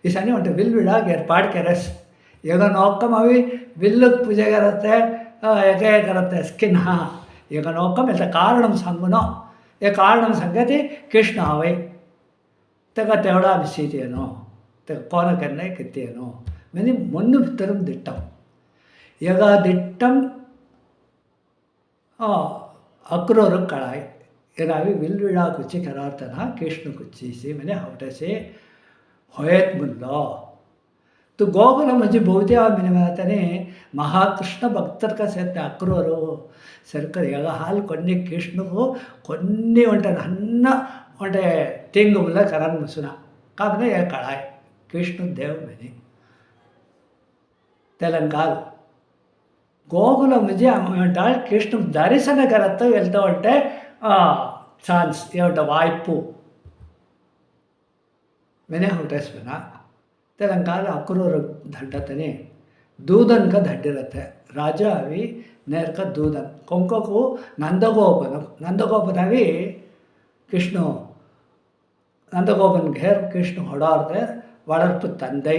Speaker 1: इसने म्हणते विल्विळाग एर्पाट केरस ಈಗ ನೋಕಂ ಅವಿ ವಿಲ್ಲುಕ್ ಪೂಜೆ करते एके करते स्किन हाँ ಈಗ ನೋಕಂ ऐसा कारणम संगुनो ये कारणम संगति कृष्ण आवे तेगा तेवड़ा बिसीतेनो ते कोन करने कितेनो मैंने मुन्नु तरम दिट्टम ಈಗ दिट्टम अक्रूर कळाय एनावी विल्विळा कुची करार्थना कृष्ण कुचीसी मैंने हवटसे होयत मुल्लो तो गोकुल म्हणजे बहुते मैंने माताने महाकृष्ण भक्तर का सेते अक्रूरू सरकार ಈಗ ಹಾಲು కొన్ని కృష్ణకు కొన్ని వంట నన్న అంటే తెంగుముల కరన్ ముసున కాబట్టి ఏ కళాయ్ కృష్ణ దేవ్ मैंने तेलंगाल गोकुल म्हणजे म्हणटा कृष्ण दर्शन करत వెళ్తూ ఉంటే ఛాన్స్ ఏమంట వాய்ப்பு मैंने हुटेस्पना तेलंगाना अक्रूर धड्डतने दूधन का धड्डिरते राजा अभी नेर का दूधन कोंको को नंदगोपन अभी कृष्ण नंदगोपन घेर कृष्ण ಹೊಡಾರ್ದೆ வளர்ப்பு தந்தை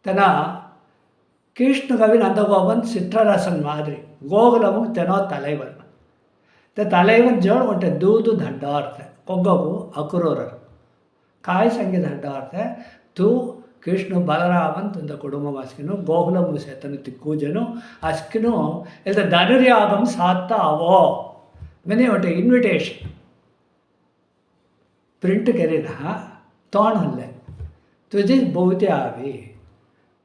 Speaker 1: तना कृष्ण कवि नंदगोपन चित्ररसन मादरी गोकुलमु तेनो तलैवन ते तलैवन जोड़ उंटे दूधु धड्डार्थे कोंगोगु अक्रूरर काय संगे धड्डार्थे तू कृष्ण बलरामन तुंद कुटुंबम अस्किनु गोकुलमु सेतनु तिक्कूजनु अस्किनु इल्द ಧನುರ್ಯಾಗಂ सात्ता आवो मैंने उंटे इन्विटेशन प्रिंट करीना तोण हल्ले तुझी भोवती आवी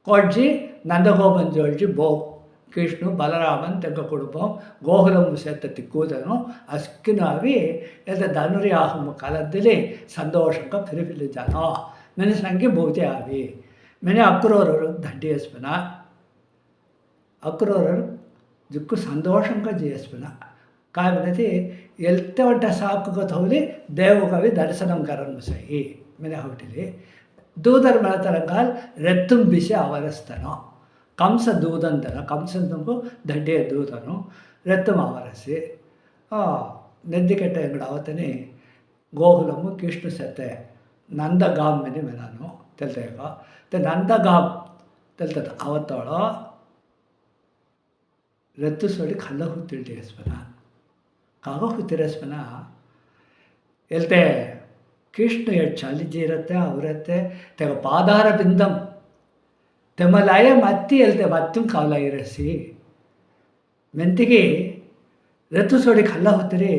Speaker 1: कोटजी नंदगोपन जोळजी भोव कृष्ण बलरामन तेंका कुटुंबम गोकुलम सेत्त तिक्कूदनु अस्किन अवी एल्त धनुर्याहम कालद्दली संतोषंगा फिरिफिल्ली जन मैंने संगे भोवती आवी मैंने अक्रूरर ದಂಡಿ ಎಸ್ಪನ अक्रूरर जुक्कु संतोषंगा जियस्पन काय म्हणते एल्ते वट्ट साकुगा थौली देवकवि दर्शनं करन सही मैंने होटली दूदर मळतरंगाल रेत्तुं बिसे आवरस्तनो कंस दूदंतन कंसंतंगु ದಂಡಿಯ ದೂತನು రెత్తం ఆవరసి నెద్దికెట్ట ఎంగడ అవతని గోకులము కృష్ణ సెತ್ತೆ ನಂದಗಾಮನಿ ಮೆನಾನು ತೆಲ್ತೇಗ ತೆ ನಂದಗಾಮ್ ತೆಲ್ತದ ಅವತ್ತೋಳ రెత్తు ಸೋಡಿ ಕಲ್ಲ ಹುತ್ತಿಲ್ಟಿ ಎಸ್ಪನ ಕಾಗ ಹುತ್ತಿರಸ್ಪನ ಎಲ್ತೆ ಕೃಷ್ಣ ಎಟ್ ಚಾಲಿಜಿರತ್ತೆ ಅವರತ್ತೆ ತೆಗ ಪಾದಾರ ಬಿಂದಂ ತೆಮಲಾಯ ಮತ್ತಿ ಎಲ್ತೆ ಮತ್ತುಂ ಕಾವಲಾಗಿರಸಿ ಮೆಂತಿಗೆ రెత్తు ಸೋಡಿ ಕಲ್ಲ ಹುತ್ತಿರಿ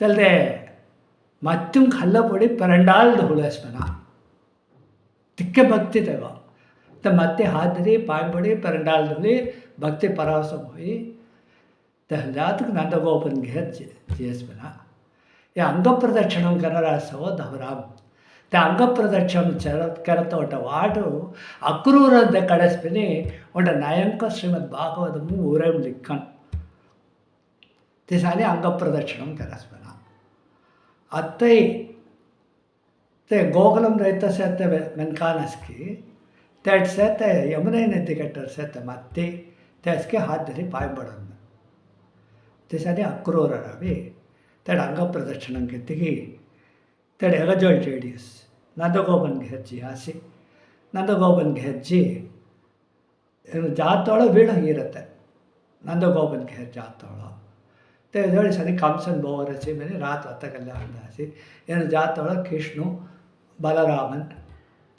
Speaker 1: ತೆಲ್ದೆ ಮತ್ತುಂ ಕಲ್ಲ ಪೊಡಿ ಪರಂಡಾಲ್ದು ಹುಳಸ್ಪನ ತಿಕ್ಕೆ ಭಕ್ತಿ ತೆಗ तो मत्ते हाथरी पायपड़ी परंडाल धुली भक्ति परावसम हुई तो जातक नंदगोपन घेर जीएस बना ये अंग प्रदक्षिणम कररासो धवराम ते अंग प्रदक्षिणम करत उठ वाटू अक्रूर कड़स्पिनी उठ नयंक श्रीमद् भागवतम ऊरेम लिखन तिसानी अंग प्रदक्षिणम करस्पना अत्तई ते गोकुलम रहित से मेनकानस्की तेट सेते यमुना नदी कट्टर सेते मत्ती तेस्के हाथ धरी पाय पड़न तिसने अक्रूर रवि तेड अंग प्रदक्षिणं केतिगी तेड एगजोल जेडियस नंदगोपन घेर्जी आसी नंदगोपन घेर्जी जातोಳ ಬೀಳ ಇರುತ್ತೆ नंदगोपन घेर जातोಳ ते जोड़ी सनी कंसन बोवरसी मैंने रात वत्त कल्याण दासी ಏನು जातोಳ कृष्ण बलरामन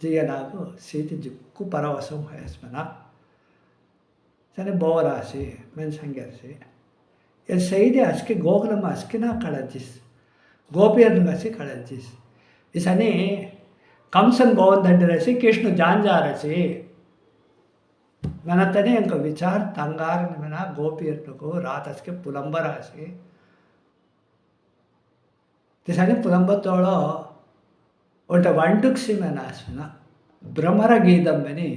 Speaker 1: जीयनागु सीति जुक्कु परवसम हयस्मना सने बोवरासी मेन संगरसी ये सईदे अस्के गोकुलम अस्किना कळजिस गोपियर्नुगसी कळजिस इसने कंसन बोवन दंडरसी कृष्ण जानजारसी मनतने इनका विचार तंगार मना गोपियर्नुगु रात अस्के पुलंबरासी तिसने पुलंबतोळो ಒಟ್ಟ ವಂಡುಕ್ಸಿ ಮೆನಾಸ್ನ ಭ್ರಮರ ಗೀದಮ್ಮನಿ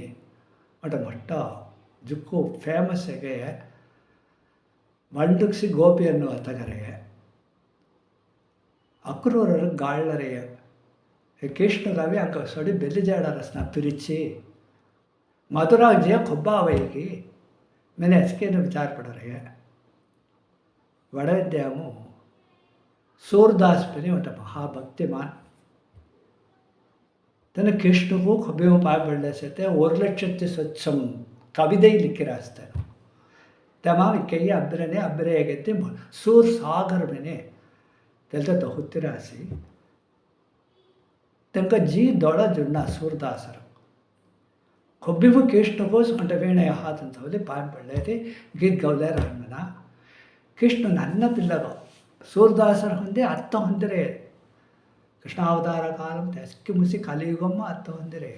Speaker 1: ಒಟ್ಟ ಮೊಟ್ಟ ಜುಕ್ಕು ಫೇಮಸ್ಗೆ ವಂಡುಕ್ಸಿ ಗೋಪಿಯನ್ನು ಅತಗರೆಗೆ ಅಕ್ರೂರರು ಗಾಳ್ಳರೆಗೆ ಕೃಷ್ಣ ರವಿ ಅಂಕ ಸೊಡಿ ಬೆಲ್ಲಿಜಾಡರಸ್ನ ಪಿರಿಚಿ ಮಧುರಾಜಿಯ ಕೊಬ್ಬಾವೈಗಿ मैंने इसके विचार पड़ रहे हैं वड़विद्यामु सूरदास पे उठ महाभक्तिमान तने कृष्ण को खबे पाय बढ़ने से ते 1,00,000 स्वच्छम कविதை लिख रास्ते तमाम कई अब्बरने अब्बरे गति सूर सागर में तेलते तो हुत्ती रासी तंका जी दौड़ा जुड़ना सूरदासर खब्बीबु कृष्ण को अंट वीणे हाथ ಅಂತ ಹೋಲಿ ಪಾನ್ ಪಳ್ಳೇತಿ ಗೀತ್ ಗೌಲೆ ರಮನ ಕೃಷ್ಣ ನನ್ನ ಪಿಲ್ಲಗ सूरदासर ಹೊಂದೆ ಅರ್ಥ ಹೊಂದಿರೆ ಕೃಷ್ಣಾವತಾರ ಕಾಲಂ ತೆಸ್ಕಿ ಮುಸಿ ಕಲಿಯುಗಮ್ಮ ಅರ್ಥ ಹೊಂದಿರೆ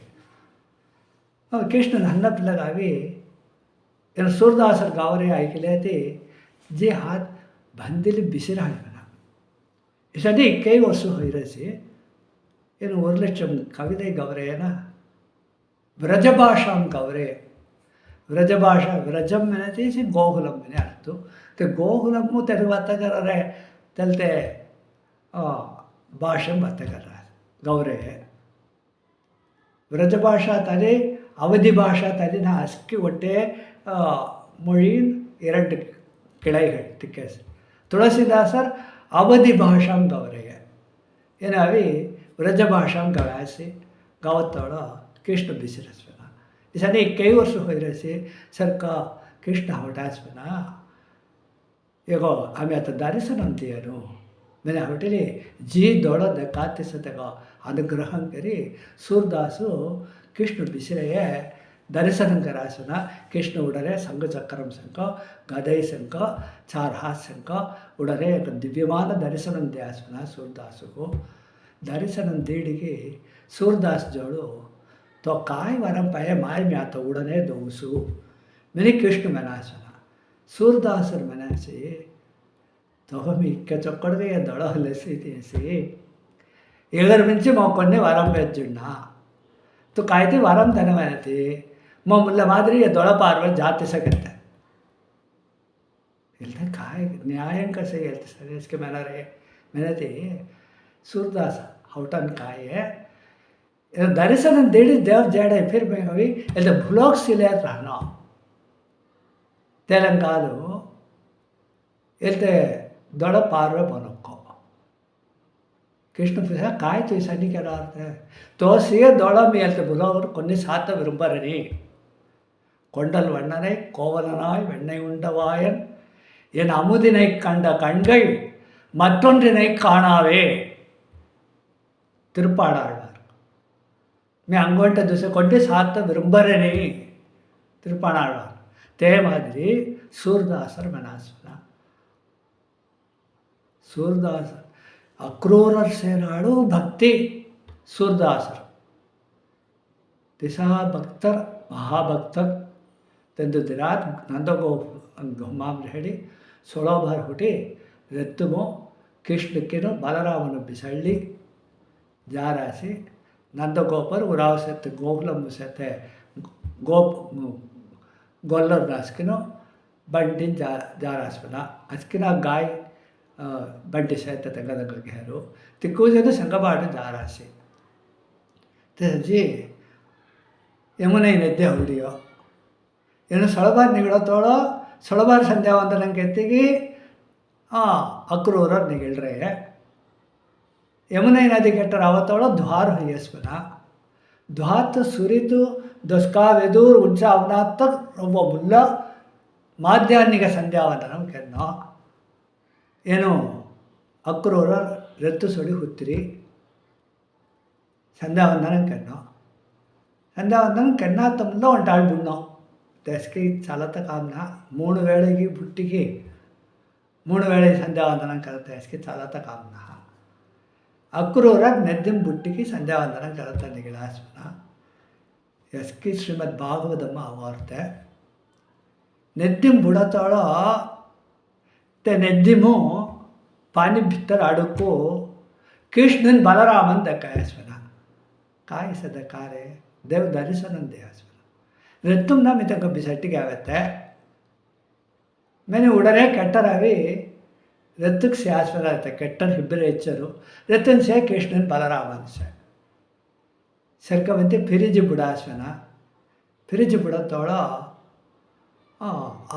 Speaker 1: ಕೃಷ್ಣ ನನ್ನ ಪಿಲ್ಲಗಾವಿ ಏನು सूरदासर गावरे ऐकलेते जे हात ಬಂದಿಲಿ ಬಿಸಿರ ಹಾಯ್ಮನ इसने कई वर्ष होइरसी ಏನು 1,00,000 कविதை गवरेना व्रजभाषा गौरे व्रजभाषा व्रजम मैंने तीसी गोकुलम मैंने अर्थ तो गोकुलम तेलुगरे तेलते भाषा बतकर गौरे व्रजभाषा तले अवधि भाषा तले ना अस्की ಒಟ್ಟೆ ಮೊಳಿ ಎರಡು किड़ाइगळ तिक्के तुलसीदासर अवधि भाषा गौरे अभी व्रजभाषा गवासी गावतोड़ कृष्ण बिसिरस्पना इसने कई वर्ष होइरसी सरका कृष्ण हवटास्पना एगो आम्ही आता दर्शन अंतियनु मैंने हवटली जी दौड़ काति सतग अनुग्रहं करी सूरदासु कृष्ण बिसिरये दर्शन करासना कृष्ण उड़रे संघ चक्रम संघ गदय संघ चार हाथ संघ उड़रे एक दिव्यमान दर्शन दियासना सूरदासु को दर्शन दीडिगे सूरदास जोड़ो तो काय वरम पाए माय म्या तो उड़ने दोसु मैंने कृष्ण मनासना सूरदासर मनासे तो हम इक्के चొక్కడదే దొడ లెసి తీసి ఎగర మించి మొక్కొన్ని వరం పెంచున్నా तो काय ते वरम धनवनते मग मुल्ला मादरी दొడ पार्वत जाते सकते ಹೇಳ್ತಾ काय न्यायं कसं ಹೇಳ್ತಾ सर इसके मैंने ते सूरदास हौटन काय है दर्शन देड़ी देव जाड़े फिर मैं अभी ऐसे भूलोक सिले रहना तेलंगाना ऐसे दौड़ पार्वे बनोको कृष्ण पूछा काय तो ऐसा नहीं करा है तो सीए दौड़ा में ऐसे भूलोक కొన్ని శాతం విరుంబరని కొండలు వన్నனை கோவலனாய் வெண்ணை உண்டவாயன் என் அமுதினை கண்ட கண்கள் மற்றொன்றினை காணாவே திருப்பாடாழ்வார் मैं अंगोंटे दूसरे कोटे साथ विरुंबरनी तिरुपाणाழ்வார் ते मादिरी सूरदासर मनासना सूरदासर अक्रूरर सेनाडु भक्ति सूरदासर दिशा भक्तर महाभक्तर तेंदु दिरात नंदगो घुमाम रेडी 16 बार हुटी रत्तमो कृष्णक्केनो बलरामनु बिसಳ್ಳಿ जारासी नंदगोपर उरावसत गोकुलम सते गोप गोल्लर नास्किनो बंडी जारास्पना अस्किना गाय बंडी सहित तंगदग घेरू तिक्कूजन संगबाड़ जारासी तेजी यमुने नद्य हुडियो ಏನು ಸೊಳಬಾರ್ ನಿಗಳತೋಳೋ ಸೊಳಬಾರ್ ಸಂಧ್ಯಾವಂದನಂ ಕೆತ್ತಿಗಿ ಅಕ್ರೂರರ್ ನಿಗಳ್ರೆ यमुना नदी केटर आवतोड़ो द्वार हुईस्पना द्वात सुरित दस्का वेदूर उच्चा अवना तक वो मुल्ला माध्यान्निक संध्यावंदनम केन्नो ಏನು ಅಕ್ರೂರ ರೆತ್ತು ಸುಡಿ ಹುತ್ತಿರಿ ಸಂಧ್ಯಾವಂದನಂ ಕೆನ್ನೋ ಸಂಧ್ಯಾವಂದನಂ ಕೆನ್ನಾತ ಮುಂದೆ ಒಂಟಾಳು ಬುಣ್ಣೋ ದಸ್ಕಿ ಚಾಲತ ಕಾಮ್ನ 3 ವೇಳೆಗೆ ಬುಟ್ಟಿಗೆ 3 ವೇಳೆ ಸಂಧ್ಯಾವಂದನಂ करते इसके चालत कामना अक्रूर नेद्दिम बुट्टी की संध्यावंदन करता निगलास्पना इसकी श्रीमद् भागवतम आवार्ते नेद्दिम बुड़तोड़ो ते नेद्दिमु पानी भितर अड़को कृष्णन बलरामन दक्कायस्पना काय से दक्कारे देव दर्शनन देयस्पना रत्तुम ना मितक बिसट्टिगे आवते मैंने उड़रे कट्टरवी रत्तक से आस्पदा केट्टर इब्बरे ಹೆಚ್ಚರು रतन से कृष्णन बलरामन से सरकवंते फिरिज बुड़ास्वना फिरिज बुड़तोड़ा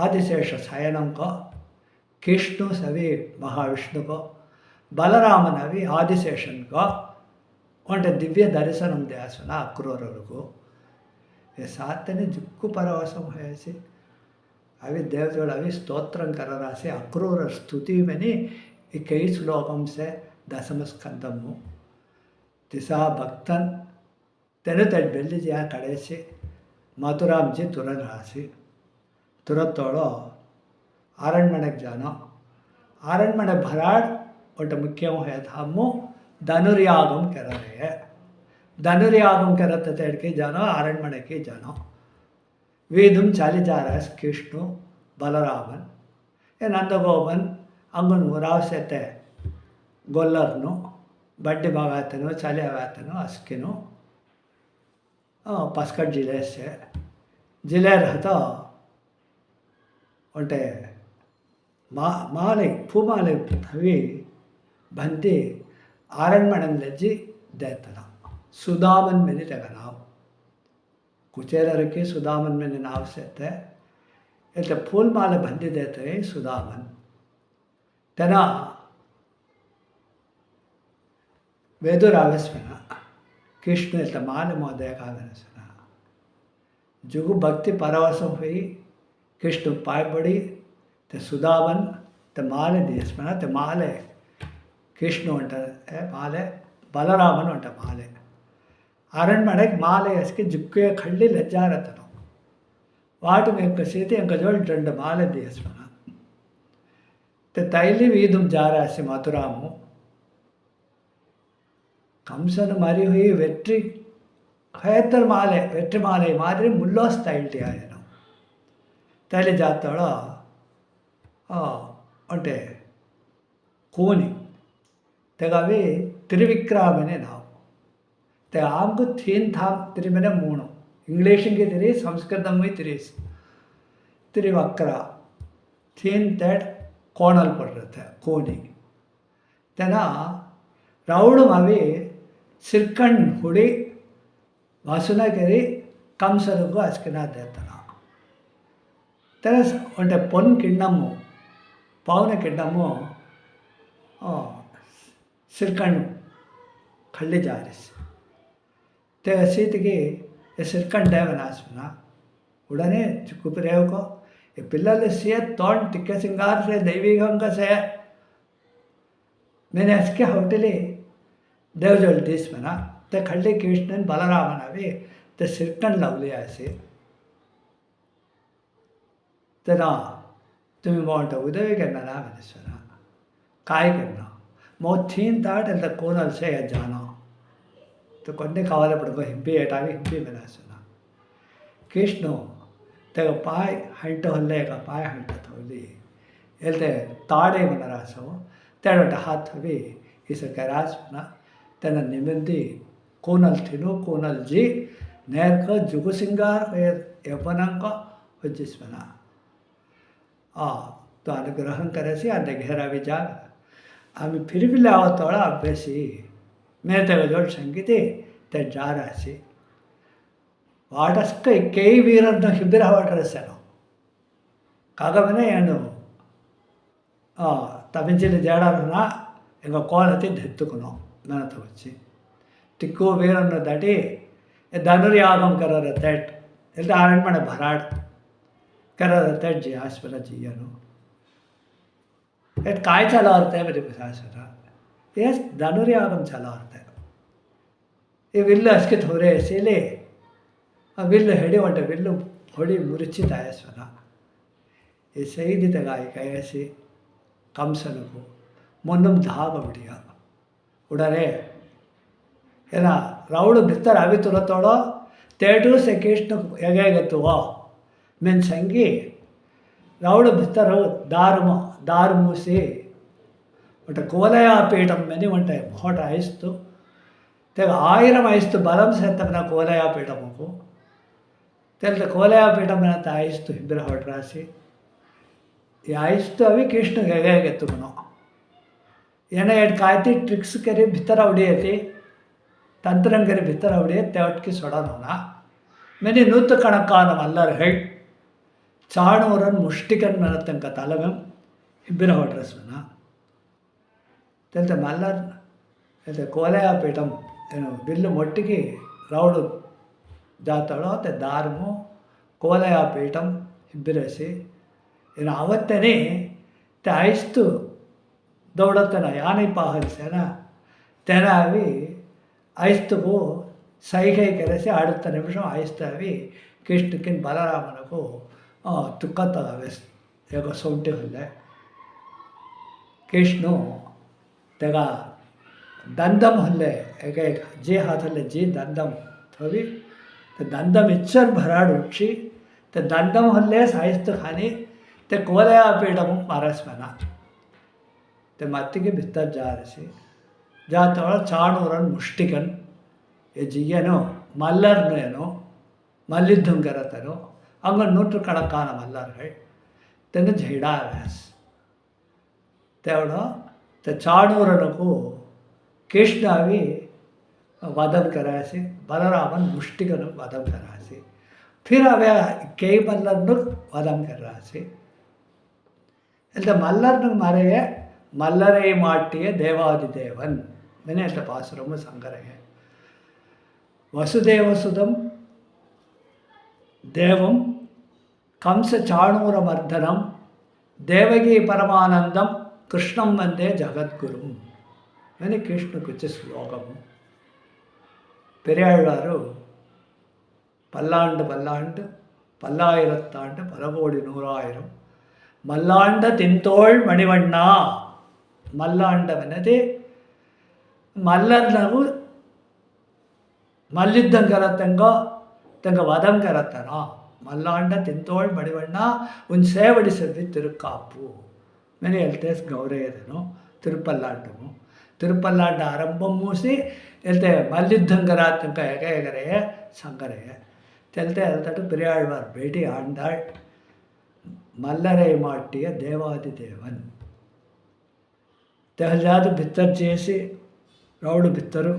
Speaker 1: आदिशेष शयनम को कृष्ण सभी महाविष्णु को बलरामन अभी आदिशेषन को उन्हें दिव्य दर्शनम देस्वना अक्रूर को ये सातने जुक्कु परवसम है ऐसे अभी देवजोड़ अभी स्तोत्रं कर रहा से अक्रूर स्तुति में नहीं कई श्लोकम से दशम स्कंदमु दिशा भक्तन तेरे तट बेल्ली जी कड़े से मथुराम जी तुरंत राशि तुरंत तोड़ो आरण्यमणक जानो आरण्यमणक भराड़ और मुख्य है हमू धनुर्यागम कर रहे हैं धनुर्यागम करते तेड़ के जानो आरण्यमणक के जानो वेदम चाली जा रहा है कृष्ण बलरामन ये नंदगोपन अंगन रावसेते गोल्लरनु बड्डी भागातनो चाली आवातनो अस्किनो पस्कट जिले से जिले रहता उन्टे माले फूमाले अभी बंदी आरण्यमणन लज्जी देतना सुदामन में नहीं लगना कुचेलर के सुदामन में नाव से थे એટલે फूल माले बंदी देते हैं सुदामन तना वेदुरावस्वना कृष्ण એટલે माले मोदय कागनसना जुगु भक्ति परवसम हुई कृष्ण पाय बड़ी ते सुदामन ते माले देस्मना ते माले कृष्ण उंट माले बलरामन उंट माले आरण्यमणक माले इसके जुक्के खल्ली लज्जारतनो वाट में सीते अंक जोड़ दंड माले देस्मना ते तैली वीदुम जा रहा से मथुरामु कंसन मरी हुई वेट्री கயத்தல் மாலை வெற்றி மாலை மாதிரி முல்லோஸ் தைல்ட்டியாயను తల్లి జాతలో అంటే కూని తెగవి త్రివిక్రమనే నావు ते आमको थीन थाम तिरी मैंने मूणु इंग्लिश की तिरी संस्कृतम में तिरीस त्रिवक्रा थीन तेट कोणल पड़ रहे थे कोनी तेना राउड मावी सिरकंड हुडी वासुना केरी कम सरुगो अस्किना देतना तेना उन्टे पन किन्नमु पावने किन्नमु सिरकंड खल्ली जारिस ते सीतिकी सिरकंड नासना उड़ने कुपरेव को ये पिल्लल से तोड़ टिक्के सिंगार से दैविक से मैंने इसके होटली देवजल दिस मना ते खल्ली कृष्णन बलरामन अभी ते सिरकंड लवली ऐसे ते ना तुम्हें मोंट उदय करना ना मैंने सुना काय करना मो थीन ताट एल कोनल से जाना तो कोन्ने कावाले पड़को हिंपी एटावी हिंपी मैंने सुना कृष्ण तेग पाय हंट हल्ले का पाय हंट थोली एलते ताड़े मनरासो तेड़ोट हाथ भी इस करास मना तेना निमिंदी कोनल थिनो कोनल जी नेर को जुगु सिंगार यपनंग को हुजिस मना तो अनुग्रहण करे सी आने घेरा भी जाग आम्ही फिर भी लावा तोड़ा अभ्यासी मैं तेरे जोड़ संगीते ते जा रहा सी वाटस्क कई वीरन्न हिब्बिर वाटरसेनो काग मैंने ಏನು ತಮಿಂಚಿಲಿ ಜಾಡಾರನ್ನ ಈಗ ಕೋಲತಿ ಧೆತ್ತುಕನು ನನ್ನ ತವಚ್ಚಿ ಟಿಕ್ಕು ವೀರನ್ನು ದಾಟಿ ಧನುರ್ಯಾಗಂ ಕರರ ತೆಟ್ ಎಲ್ಲ ಆರಣ್ ಮನೆ ಭರಾಡ್ ಕರರ ತೆಟ್ ಜಿ ಆಸ್ಪರ ಜಿಯನು एट काय चला होता है मेरे पास ये धनुर्यागम चला होता है ये विल्ल अस्के थोड़े ऐसे ले विल्ल हेडी वंटे विल्ल थोड़ी मुरिचित आया स्वना ये सही दी तगाई का ऐसे कम सन को मुन्नम धाग बढ़िया उड़ारे है ना राउड बिस्तर अभी तुरंत तोड़ो तेटू से कृष्ण यगे तो मैं संगी राउड बिस्तर दार मूसी वटे कोलया पीठम मैंने वंटे मोट आयस्तु तेग आयरम आयस्तु बलम से तमना कोलया पीठम को तेल कोलया पीठम में आयस्तु हिब्र होट राशि ये आयस्तु अभी कृष्ण गए तुमनो येने एट कायती ट्रिक्स करे भीतर उड़िए थी तंत्रं करे भीतर उड़िए तेवट की सोड़ा होना मैंने नूत कणकान मल्लर हेड चाणूरन मुष्टिकन मनतन का तालगम हिब्बिर होट्रस मना तेलते मल्लर तेलते कोलया पीठम ಏನು ಬಿಲ್ಲು ಮೊಟ್ಟಿಗೆ ರೌಡು ಜಾತಳೋ ते दारमो कोलया पीठम हिब्बिरसी ಏನು ಅವತ್ತನೇ ते आयस्तु दौड़तना यानी पाहल सेना तेना अभी आयस्तु को सैके करेसे அடுத்த நிமிஷம் आयस्तु अभी कृष्णकिन बलरामनको तुक्कत एक सौंटे होले कृष्ण तेगा दंदम होले एक जे हाथ होले जी दंदम थोड़ी ते दंदम इच्छर भराड उठी ते दंदम होले साइस्त खानी ते कोलया पीठम मारस मना ते मत्ती के भीतर जा रहे जाता चाणूरन मुष्टिकन ये जियनो मल्लर्नो मल्लिद्धं करतनो अंग नूट कणकान मल्लर तेन झेड़ा व्यास तेवड़ो ते चाणूरनको कृष्ण अभी वधम करासी बलरामन मुष्टिकन वधम करासी फिर अवे कई मल्लर वधम कर रहा सी मल्लर मारे मल्लरे माटिए देवादिदेवन मैंने पासुरम संगर है वसुदेवसुदम देवम कंस चाणूरमर्दनम देवगी परमानंदम कृष्णं वंदे जगद्गुरुम मैंने कृष्ण कुछ श्लोकम पेरियाळ्वारु पल्लांड पल्लांड पल्लायिरत्तांड पलकोडि नूरायिरम मल्लांड तिंतोळ मणिवण्णा मल्लांड वनदे मल्लर्नगु மல்யுத்தம் கரத்தங்கோ தங்க வதம் கரத்தனா மல்லாண்ட தின்தோள் மடிவண்ணா உன் சேவடி செவ்வி திருக்காப்பு மெனி ಹೇಳ್ತೇಸ್ ಗೌರಯದನು ತಿರುಪಲ್ಲಾಂಡము ತಿರುಪಲ್ಲಾಂಡ ಆರಂಭಂ ಮೂಸಿ ಹೇಳ್ತೆ ಮಲ್ಯುದ್ಧಂ ಕರಾತಂಕ ಎಗರೆಯ ಸಂಗರೆಯ தெல்தே எழுத்தட்டு பெரியாழ்வார் பேட்டி ஆண்டாள் మల్లరై మాట్టియ దేవాది దేవన్ తెహజాదు బిత్తర్ చేసి రౌడు బిత్తరు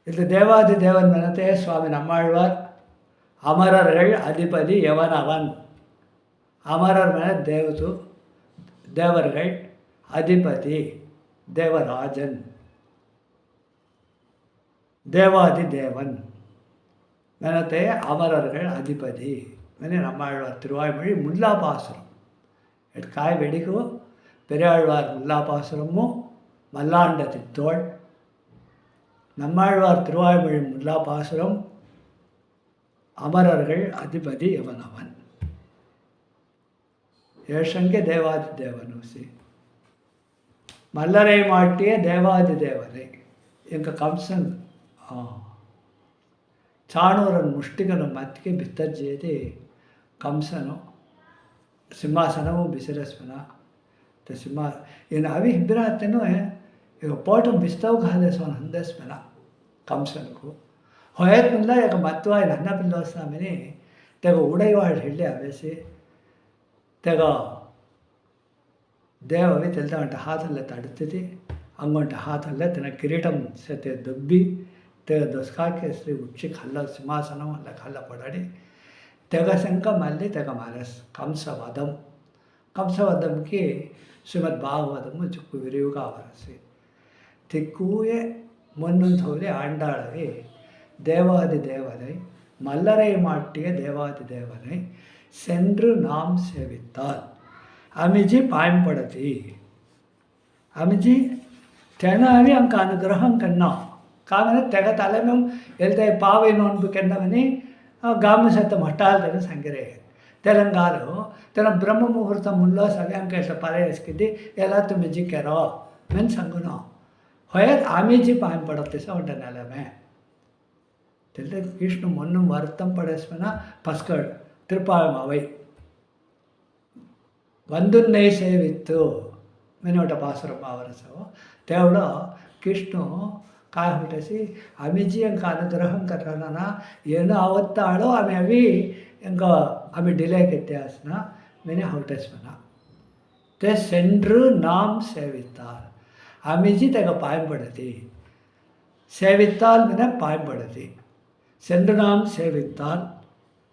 Speaker 1: இது தேவாதி தேவன் மனத்தே சுவாமி நம்மாழ்வார் அமரர்கள் அதிபதி எவன் அவன் அமரர் மன தேவது தேவர்கள் அதிபதி தேவராஜன் தேவாதி தேவன் மனத்தே அமரர்கள் அதிபதி மனே நம்மாழ்வார் திருவாய்மொழி முல்லாபாசுரம் காய் வெடிக்கும் பெரியாழ்வார் முல்லாபாசுரமும் மல்லாண்ட தித்தோள் நம்மாழ்வார் திருவாய்மொழி முல்லாபாசுரம் அமரர்கள் அதிபதி எவன் அவன் ஏஷங்கே தேவாதி தேவனூசி மல்லரை மாட்டிய தேவாதி தேவனை எங்கள் கம்சன் చాణూరన్ ముష్టికను మతికి బిత్తర్జేది కంసను సింహాసనము ಬಿಸಿರಸ್ಮನ ಇನ್ನು ಅವಿ ಇಬ್ಬರಾತನು ಈಗ ಪೋಟು ಬಿಸ್ತವು ಕಾದೇಸ್ವನ ಹಂದೇಸ್ಮನ ಕಂಸನಕು ಹೊಯತ್ ಮುಂದ ಈಗ ಮತ್ವ ಇನ್ನು ಅನ್ನ ಪಿಲ್ಲೋಸ್ವಾಮಿನಿ ತೆಗ ಉಡೈವಾಳು ಹೇಳಿ ಅವೇಸಿ ತೆಗ ದೇವವಿ ತೆಲ್ತವಂಟ ಹಾತಲ್ಲೇ ತಡುತ್ತಿದ್ದಿ ಅಂಗೊಂಟ ಹಾತಲ್ಲೇ ತನ್ನ ಕಿರೀಟಂ ಸತೆ ದುಬ್ಬಿ తెగ దొసకాకేసి ఉచ్చి కళ్ళ సింహాసనం వల్ల కళ్ళ పడడి తెగ శంక మళ్ళీ తెగ మారస్ కంసవధంకి శ్రీమద్ భాగవతము చుక్కు విరివిగా వరసి திக்குயே முன்னந்தோலே ஆண்டாளவே தேவாதி தேவனை மல்லரை மாட்டிய தேவாதி தேவனை சென்று நாம் சேவித்தால் அமிஜி பயன்படுத்தி அமிஜி தெனாவி அங்க அனுகிரகம் கண்ணா ಕಾಮನೆ ತೆಗ ತಲೆ మేము వెళ్తే పావై నోన్పు కెన్నవని గామ సత్తం హట్టాల సంగరే తెలంగాణలో తన బ్రహ్మ ముహూర్తంలో సవ్యాంకేಶ పరేసుకిద్ది ఎలా తుమ్మిజిక్కారో మేము సంగునో హోయత్ ఆమెజీ పాయం పడతేస ఉంటే నెలమే తెలితే కృష్ణ మొన్నం வருத்தம் படேஸ்மனா பஸ்கட் திருப்பாயம் அவை வந்துன்னை சேவித்து மெனோಟ பாசுரம் அவரசோ தேவಡ ಕೃಷ್ಣ काय ಹೊಟ್ಟೆಸಿ ಆಮೆಜಿ ಅಂಕ ಅನುಗ್ರಹಂ ಕರ್ರನ ಏನು ಅವತ್ತಾಳೋ ಆమె ಅವಿ ಇಂಕ ಆమె ಡಿಲೇ ಕೆತ್ತಾಸ್ನ ಮೆನೆ ಹೊಟ್ಟೆಸ್ಮನ ते சென்று நாம் சேவித்தால் அமிஜி தக பயன்படுத்தி சேவித்தால் மென பயன்படுத்தி சென்று நாம் சேவித்தால்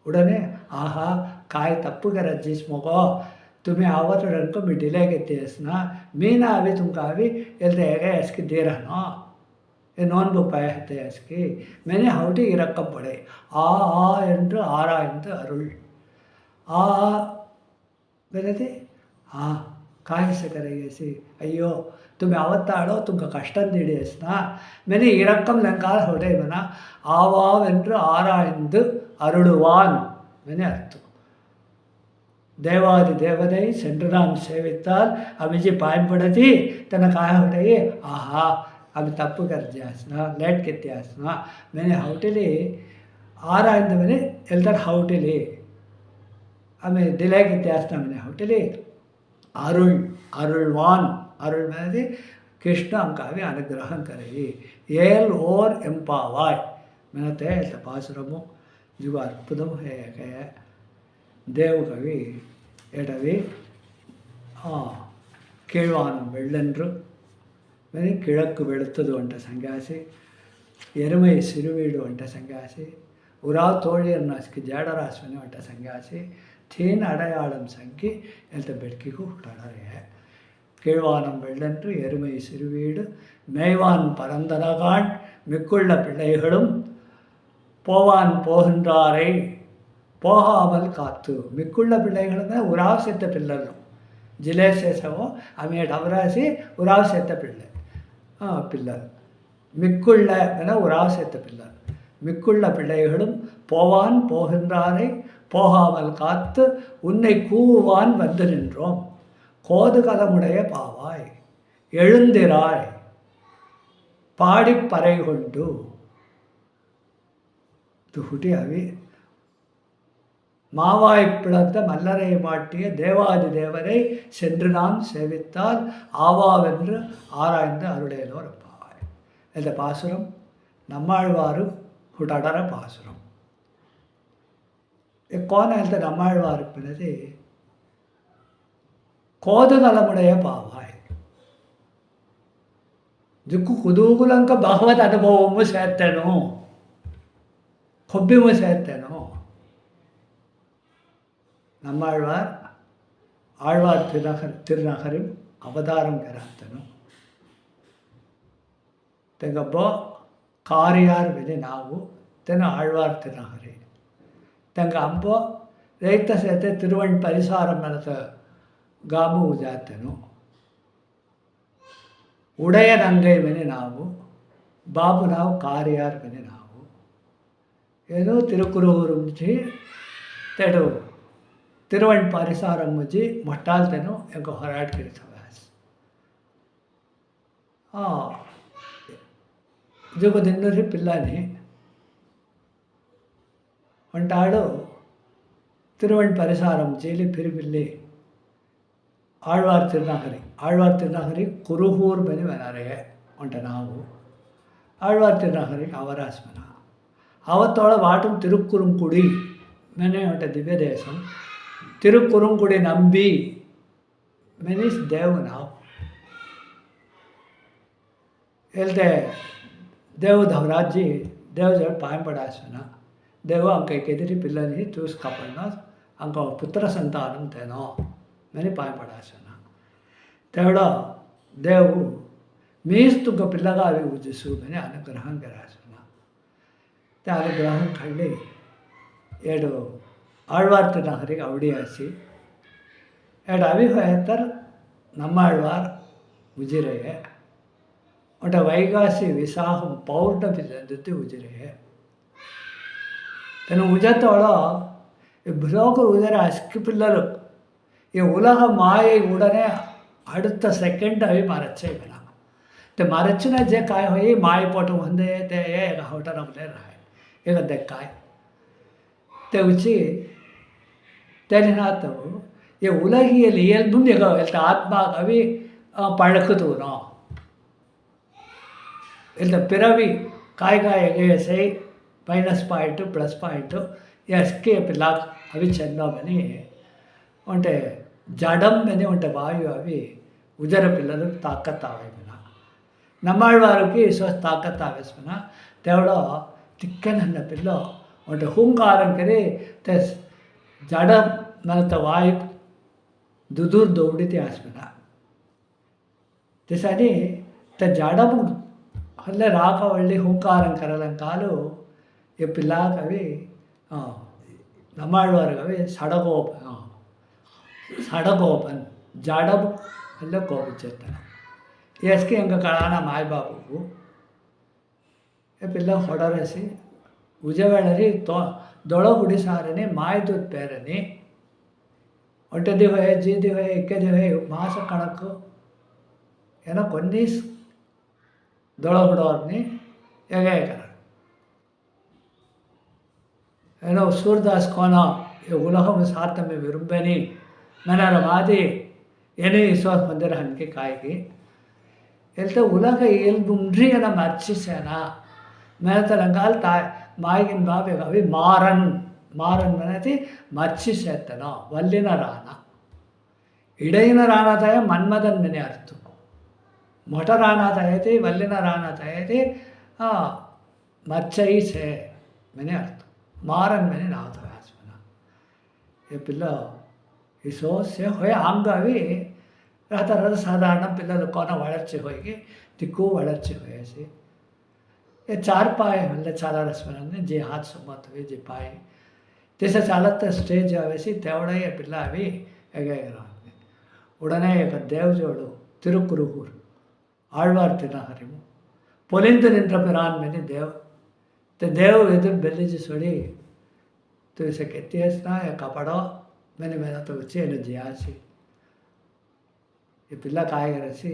Speaker 1: உடனே ஆஹா काय तप्पू करा जिस मोको तुम्हें आवत रनको मी डिले केतेसना मी ना अभी तुमका अभी एल्ते है इसके दे रहना ये नॉन बुक पाया है इसकी मैंने हाउटी रकम पड़े आ என்று ஆராய்ந்து அருள் आ मेरे थे हाँ काहे से करेंगे सी अयो तुम्हें आवत्ताड़ो तुमका कष्टम दीडेस्ना मैंने इरक्कम लंकार होटे बना आवावेंद्र आरायंद अरुळुवान मैंने अर्थ देवादि देवதை சென்று நாம் சேவித்தால் அமிஜி பயன்படுத்தி तन काय होटे आहा अभी तप्पु कर जासना लेट के त्यासना मैंने हाउटेली आरायंद मैंने एल्तर हाउटेली हमें डिले के त्यासना मैंने हाउटेली अरुள் अरुळवान अरुள் मैंने कृष्ण अंकावी अनुग्रहं करे ஏல் ஓர் எம்பாவாய் मैंने ते पासुरमु जुग अद्भुतम है देव कवि एटवी கீழ்வானம் வெள்ளென்று மெனி கிழக்கு வெளுத்தது వంట సంగాసి ఎరుమై సిరువీడు వంట సంగాసి ఉరా తోழிಯರ್ನಾಸ್ಕಿ ಜಾಡರಾಸ್ವನಿ వంట సంగాసి தீன் அடையாளம் சங்கி எழுத்த பெட்கிக்கு உடனே கீழ்வானம் வெள்ளென்று எருமை சிறுவீடு மேய்வான் பரந்தனகான் மிக்குள்ள பிள்ளைகளும் போவான் போகின்றாரை போகாமல் காத்து மிக்குள்ள பிள்ளைகளுமே உராவ் செத்த பிள்ளைகளும் ಜಿಲೇಸೇಸವೋ ಆಮೇಲೆ ಡವರಾಸಿ ಉರಾವ್ ಸೇತ ಪಿಳ್ಳೆ பிள்ளர் மிக்குள்ள என உராவ் சேர்த்த பிள்ளர் மிக்குள்ள பிள்ளைகளும் போவான் போகின்றாரை போகாமல் காத்து உன்னை கூவான் வந்து நின்றோம் கோது கலமுடைய பாவாய் எழுந்திராய் பாடி பறை கொண்டு துகுட்டி அவி மாவாய் பிளந்த மல்லரை மாட்டிய தேவாதி தேவரை சென்று நாம் சேவித்தால் ஆவாவென்று ஆராய்ந்து அருளேலோர் பாவாய். இந்த பாசுரம் நம்மாழ்வாரு ಹುಡಾಡರ ಪಾಸುರಂ. ಕೋನ ಹೇಳ್ತಾರೆ நம்மாழ்வார் பின்னது கோதுகலமுடைய பாவாய் దిక్కు కుదూకులంక భగవత్ అనుభవము చేస్తాను కొబ్బిము చేస్తాను. நம்மாழ்வார் ஆழ்வார் திருநகரில் அவதாரம் கராத்தನು ತೆಂಗಬ್ಬ ಕಾರಿಯಾರ್ ಬೆಲೆ ನಾವು ತೆನ ಆಳ್ವಾರ್ ತಿರುನಗರಿ ತೆಂಗ ಅಂಬ ರೈತ ಸೇತೆ ತಿರುವಣ್ ಪರಿಸಾರ ಮೆಲತ ಗಾಮು ಉಜಾತೆನು ಉಡೆಯ ನಂಗೈ ಬೆನೆ ನಾವು ಬಾಬು ನಾವು ಕಾರಿಯಾರ್ ಬೆನೆ ನಾವು ಏನೋ ತಿರುಕುರೂರು ಮುಂಚಿ ತೆಡು ತಿರುವಣ್ ಪರಿಸಾರ ಮುಜ್ಜಿ ಮೊಟ್ಟಾಲ್ತೆನು ಎಂಕ ಹೊರಾಡ್ಕಿರ್ತವೆ. ఇదిగో దిన్నూరి పిల్లని అంటాడు తిరువణ్ పరిసారం జైలి పిరిపిల్లి ఆళ్వార్ తిరునగరి కురుహూర్ బని వెనరే అంట ನಾವು ಆಳ್ವಾರ್ ತಿರುನಗರಿಗೆ ಅವರಾಸ್ಮನ ಅವತ್ತೋಳ ವಾಟಂ ತಿರುಕ್ಕುರುಂಕುಡಿ మెనే అంట దివ్యదేశం తిరుక్కురుంకుడి నంబి మెనీస్ దేవు ನಾವು ಹೇಳ್ದೆ దేవు ధవరాజీ దేవు జడ పాయం పడాసిన దేవు అంక ఎదిరి పిల్లని చూసుకపోయినా అంక పుత్ర సంతానం తేనో అని పాయం పడాసిన తేవడ దేవు మీస్తుక పిల్లగా అవి ఉజ్జసు అని అనుగ్రహం కరాసిన అనుగ్రహం కళ్ళి ఏడు ಆಳ್ವಾರ್ ತಿರುನಗರಿಗೆ ಅವಡಿ ಹಾಸಿ ಎರಡು ಅವಿ ಹೋಯ್ತಾರ நம்மாழ்வார் ಉಜಿರೆಯೇ ಒಟ್ಟ ವೈಗಾಸಿ ವಿಸಾಹಂ ಪೌರ್ಣಮಿ ಜೊತೆ ಉಜಿರೆ తను ఉజతోడ ఈ బ్రోకర్ ఉదర అస్కి పిల్లలు ఈ ఉలహ మాయ ఉడనే அடுத்த செகண்ட் ಅವಿ ಮರಚ್ಚೆ ಬೇಡ ते ಮರಚ್ಚಿನ जे काय होई माय पोट ಒಂದೇ ते एक होटल हमले रहा एक देखाय ते उची तेने नातो ये उलहिಯಲ್ಲಿ ಎಲ್ಬುಂದೆ ಆತ್ಮ ಅವಿ ಪಳಕುತುನೋ ಇಲ್ಲ ಪಿರವಿ ಕಾಯಿಗಾಯಿಗೆ ಸೈ minus point plus point escape lock అవి చెందామని అంటే జడం అని ఉంటే వాయు అవి ఉజర పిల్లలు తాకత్తావేమిన நம்மாழ்வாருக்கு తాకత్తావేసుకున్న తేవడ తిక్కనన్న పిల్ల అంటే హుంకారం కరి te జడం మనత వాయు దుదూర్ దౌడితే ఆస్మిన తెసని te జడము ಅಲ್ಲೇ ರಾಕ ಒಳ್ಳಿ ಹೂಂಕಾರಂ ಕರಲಂಕಾಲು ಈ ಪಿಲ್ಲಾಕವಿ நம்மாழ்வார்கவி సడగోపన్ జడబు అల్లే కోపించేస్తాను ఎస్కి ఇంక కళాన మాయబాబుకు ఏ పిల్ల ಹೊಡರಸಿ ಉಜವೆಳರಿ ದೊಳಗುಡಿ ಸಾರನೆ ಮಾಯ್ದೂತ್ ಪೇರನಿ ಒಟ್ಟದಿ ಹೊಯೆ ಜೀದಿ ಹೊಯೆ ಇಕ್ಕೆದಿ ಹೊಯೆ ಮಾಸ ಕಣಕ್ಕು ಏನೋ ಕೊನ್ನೀಸ್ ದೊಳಗುಡೋರ್ನಿ ಎಗೇಕರ ಏನೋ ಸೂರ್ದಾಸ್ ಕೋನ ಉಲಹಮ ಸಾತಮೆ ವಿರುಂಬೆನಿ ಮನರ ಮಾದಿ ಏನೇ ವಿಶ್ವಾಸ ಮಂದಿರ ಹಂಗೆ ಕಾಯಿಗೆ ಎಲ್ತ ಉಲಗ ಎಲ್ಬುಂಡ್ರಿ ಅನ ಮರ್ಚಿಸೇನ ಮೇತರಂಗಾಲ್ ತಾಯ್ ಮಾಯಿಗಿನ ಬಾಬೆಗ ಅವಿ ಮಾರನ್ ಮನತಿ ಮರ್ಚಿಸೇತನೋ ವಲ್ಲಿನ ರಾನ ಇಡೈನ ರಾಣತಾಯ ಮನ್ಮದನ್ ಮನೆ ಅರ್ಥ ಮೊಟ ರಾಣಾತಯತಿ ವಲ್ಲಿನ ರಾಣಾತಯತಿ ಮಚ್ಚೈ ಸೇ ಮನೆ ಅರ್ಥ ಮಾರನ್ ಮನೆ ನಾವು ತಯಾಸ್ಮನ ಈ పిల్ల ఈ సోస్య హోయ ఆంగవి రథ సాధారణ పిల్లలు కొన వళర్చి ಹೋಗಿ ದಿಕ್ಕು ವಳರ್ಚಿ ಹೋಯಸಿ ये चार पाए मतलब चाला रसमन जे हाथ सम्मत हुए जे पाए जैसे चालत स्टेज आवेसी तेवड़ा ये पिल्ला अभी एगे उड़ने एक देव जोड़ो तिरुकुरुहूर ಆಳ್ವಾರ್ ತಿರುನಗರಿಮು ಪೊಲಿಂದು ನಿಂತ್ರ ಪಿರಾನ್ ಮೆನಿ ದೇವ್ ते देव इधर बेली जी सोड़ी तो इसे कहती है ना या कपड़ो मैंने मेरा तो उच्चे न जिया सी ये पिल्ला काय करे सी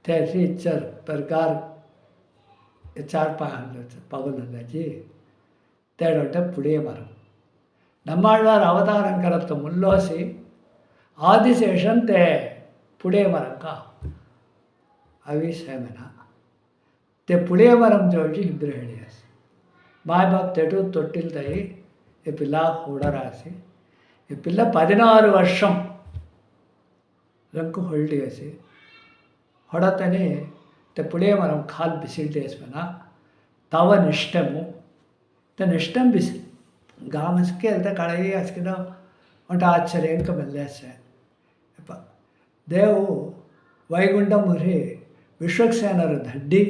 Speaker 1: तैसी इच्छर प्रकार பகுலஜி தேடோட்ட புளிய மரம் நம்மாழ்வார் அவதாரம் கரத்து முல்லோசி ஆதிசேஷன் தே புளிய மரம்க்கா अभी सेमना ते पुलिया मरम जोड़ी इब्बर हेळियास माय बाप तेटू ತೊಟ್ಟಿಲ್ ತಾಯಿ ಈ ಪಿಲ್ಲ ಹೊಡರಾಸಿ ಈ ಪಿಲ್ಲ 16 ವರ್ಷಂ ರಂಕು ಹೊಳ್ಳಿಯಾಸಿ ಹೊಡತನೆ ते पुलिया मरम खाल बिसिल्टेसमना तव निष्ठमु ते निष्ठम बिस गामस्के अलते कळई अस्किनो ಒಂಟ ಆಶ್ಚರ್ಯ ಎಂಕ ಬೆಲ್ಲೆಸೆ ಅಪ್ಪ ದೇವು ವೈಗುಂಠ ಮುರಿ ವಿಶ್ವಕ್ಸೇನರು ದಡ್ಡಿ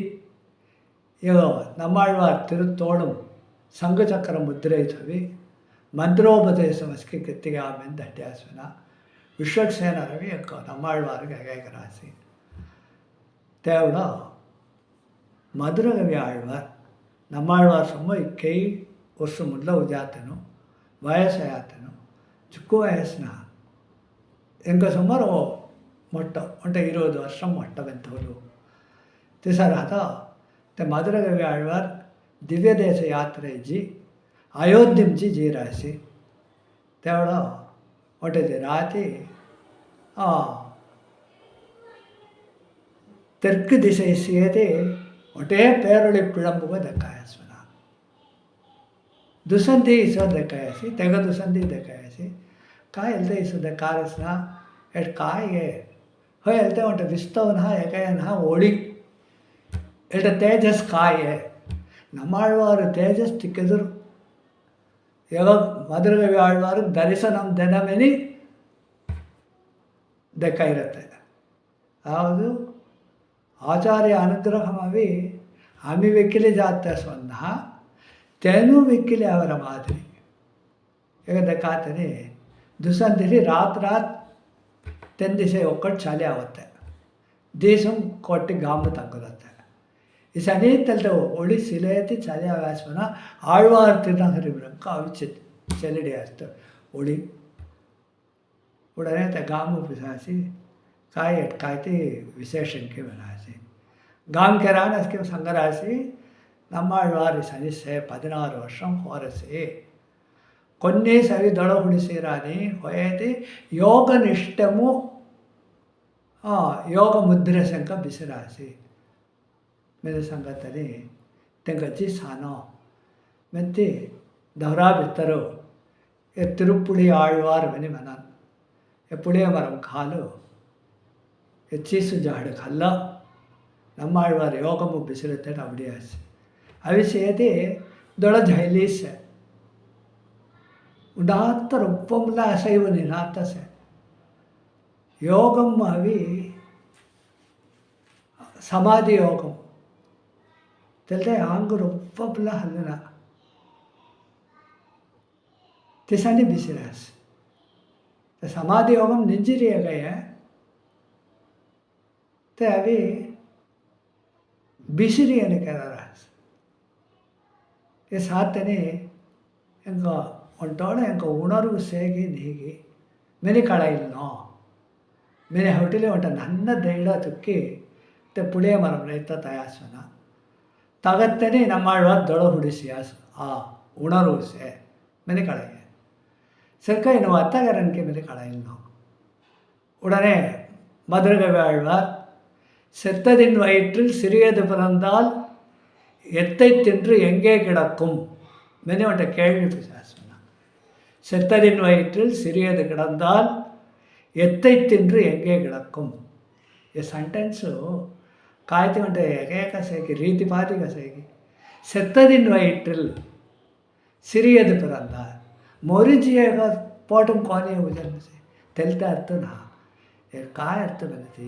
Speaker 1: ಈಗ நம்மாழ்வார் திருத்தோடும் சங்கச்சக்கர முத்திரைத்தவி ಮಂತ್ರೋಪದೇಶಮಸ್ಕೆ ಕೆತ್ತಿಗೆ ಆಮೇಲೆ ದಡ್ಡ್ಯಾಸನ ವಿಶ್ವಕ್ಸೇನರವಿ ಎಕ್ಕ நம்மாழ்வாருக்கு ஏகராசி தேவட மதுரகவி ஆழ்வார் நம்மாழ்வார் சும்மா இக்கை வருஷம் முள்ள உஜாத்தನು ವಯಸ್ಸಾತನು ಚಿಕ್ಕ ವಯಸ್ಸಿನ ಎಂಕ ಸುಮಾರು ಮೊಟ್ಟ ಒಂಟ 20 ವರ್ಷ ಮೊಟ್ಟವೆಂತವಳು ತಿಸರಾದ ते मधुरगवी आழ்वार दिव्य देश यात्रेची अयोध्येची जीरासी तेवढं मोठे ते राहते तेर्क दिशेसी येते मोठे पेरळी पिळंबुग देखायसना दुसंती इसो देखायसी तेग दुसंती देखायसी काय हेल्ते इसो देखारसना एट काय हे हय हेल्ते मोठे विस्तवन हा एकायन हा ओळी एट तेजस काय है நம்மாழ்வார் ತೇಜಸ್ ತಿಕ್ಕಿದ್ರು ಯಾವಾಗ ಮಧುರಗವಿ ಆಳ್ವಾರು ದರ್ಶನಂ ದಿನಮೆನಿ ದೆಕ್ಕ ಇರುತ್ತೆ ಯಾವುದು ಆಚಾರ್ಯ ಅನುಗ್ರಹಮವಿ ಆಮಿ ವಿಕ್ಕಿಲಿ ಜಾತ ಸ್ವನ್ನ ತೇನು ವಿಕ್ಕಿಲಿ ಅವರ ಮಾದರಿ ಈಗ ದೆಕ್ಕಾತನೆ ದುಸಂದಿರಿ ರಾತ್ ತೆಂದಿಸೆ ಒಕ್ಕಟ್ಟು ಚಾಲೆ ಆಗುತ್ತೆ ದೇಶಂ ಕೊಟ್ಟಿ ಗಾಂಬು ತಗ್ಗುರುತ್ತೆ ಈ ಸನೀತಲ್ದ ಒಳಿ ಸಿಲೆಯತಿ ಚಲೆ ಆವಾಸನ ಆಳ್ವಾರ್ ತಿರುನಗರಿ ಬ್ರಂಕ ಅವಿ ಚೆಲ್ಲಿಡಿ ಅಷ್ಟು ಒಳಿ उड़ने ते गाम पिसासी काय अटकायते विशेषण के बनासी गाम के रान इसके संगरासी நம்மாழ்வார் ಸನಿಸೆ 16 ವರ್ಷಂ ಹೊರಸಿ కొన్ని సరి దొడ ಹುಡಿಸಿರಾನಿ ಹೋಯತಿ ಯೋಗ ನಿಷ್ಠಮು ಯೋಗ ಮುದ್ರೆ ಸಂಕ ಬಿಸಿರಾಸಿ मेरे संगतने तेंगची सानो मेंती दौरा बितरो ये तिरुपुड़ी आழ்वार बनी मनान ये पुड़िया मरम खालो ये चीसु जाड़ खल्ला நம்மாழ்வார் யோகமு ಬಿಸಿರುತ್ತೆ அப்படியாச்சு அவிஷயத்தை ದೊಡ ಜೈಲೀಸೆ ಉಡಾತ್ತ ರೂಪಂಲ ಅಸೈವ ನಿನಾತಸೆ ಯೋಗಂ ಅವಿ ಸಮಾಧಿ ಯೋಗಂ तेलते आंग रोप्पला हल्लना तिसानी बिसिरास ते समाधि योगम निंजिरिया गए ते अभी बिसिरिया ने कह रहा ये साथ ने इंका उन्टोड़े इंका उनरु सेगी नीगी मैंने कड़ाई नो मैंने होटले उन्टा नन्न देड़ा तुक्की ते पुड़िया मरम रहता तयासना तगत्तने நம்மாழ்வார் ದೊಡ ಹುಡಿಸಿಯಾಸ್ उणरू से मैंने कड़ाई सरका इन अत्तगरन के मेरे कड़ाई नो उड़ने மதுரகவி ஆழ்வார் செத்ததின் வயிற்றில் சிறியது பிறந்தால் எத்தை தின்று எங்கே கிடக்கும் मैंने उन्टा கேள்வி பிசாசுனா செத்ததின் வயிற்றில் சிறியது கிடந்தால் எத்தை தின்று எங்கே கிடக்கும் ये सेंटेंस ಕಾಯ್ತು ಉಂಟೆ ಏಕ ಸೇಗಿ ರೀತಿ ಪಾತಿಗ ಸೇಗಿ செத்ததின் வயிற்றில் சிறியது பிறந்தால் मोरिजिएग पोटम कोने वजन से तेलते अर्थ ना ये काय अर्थ बनती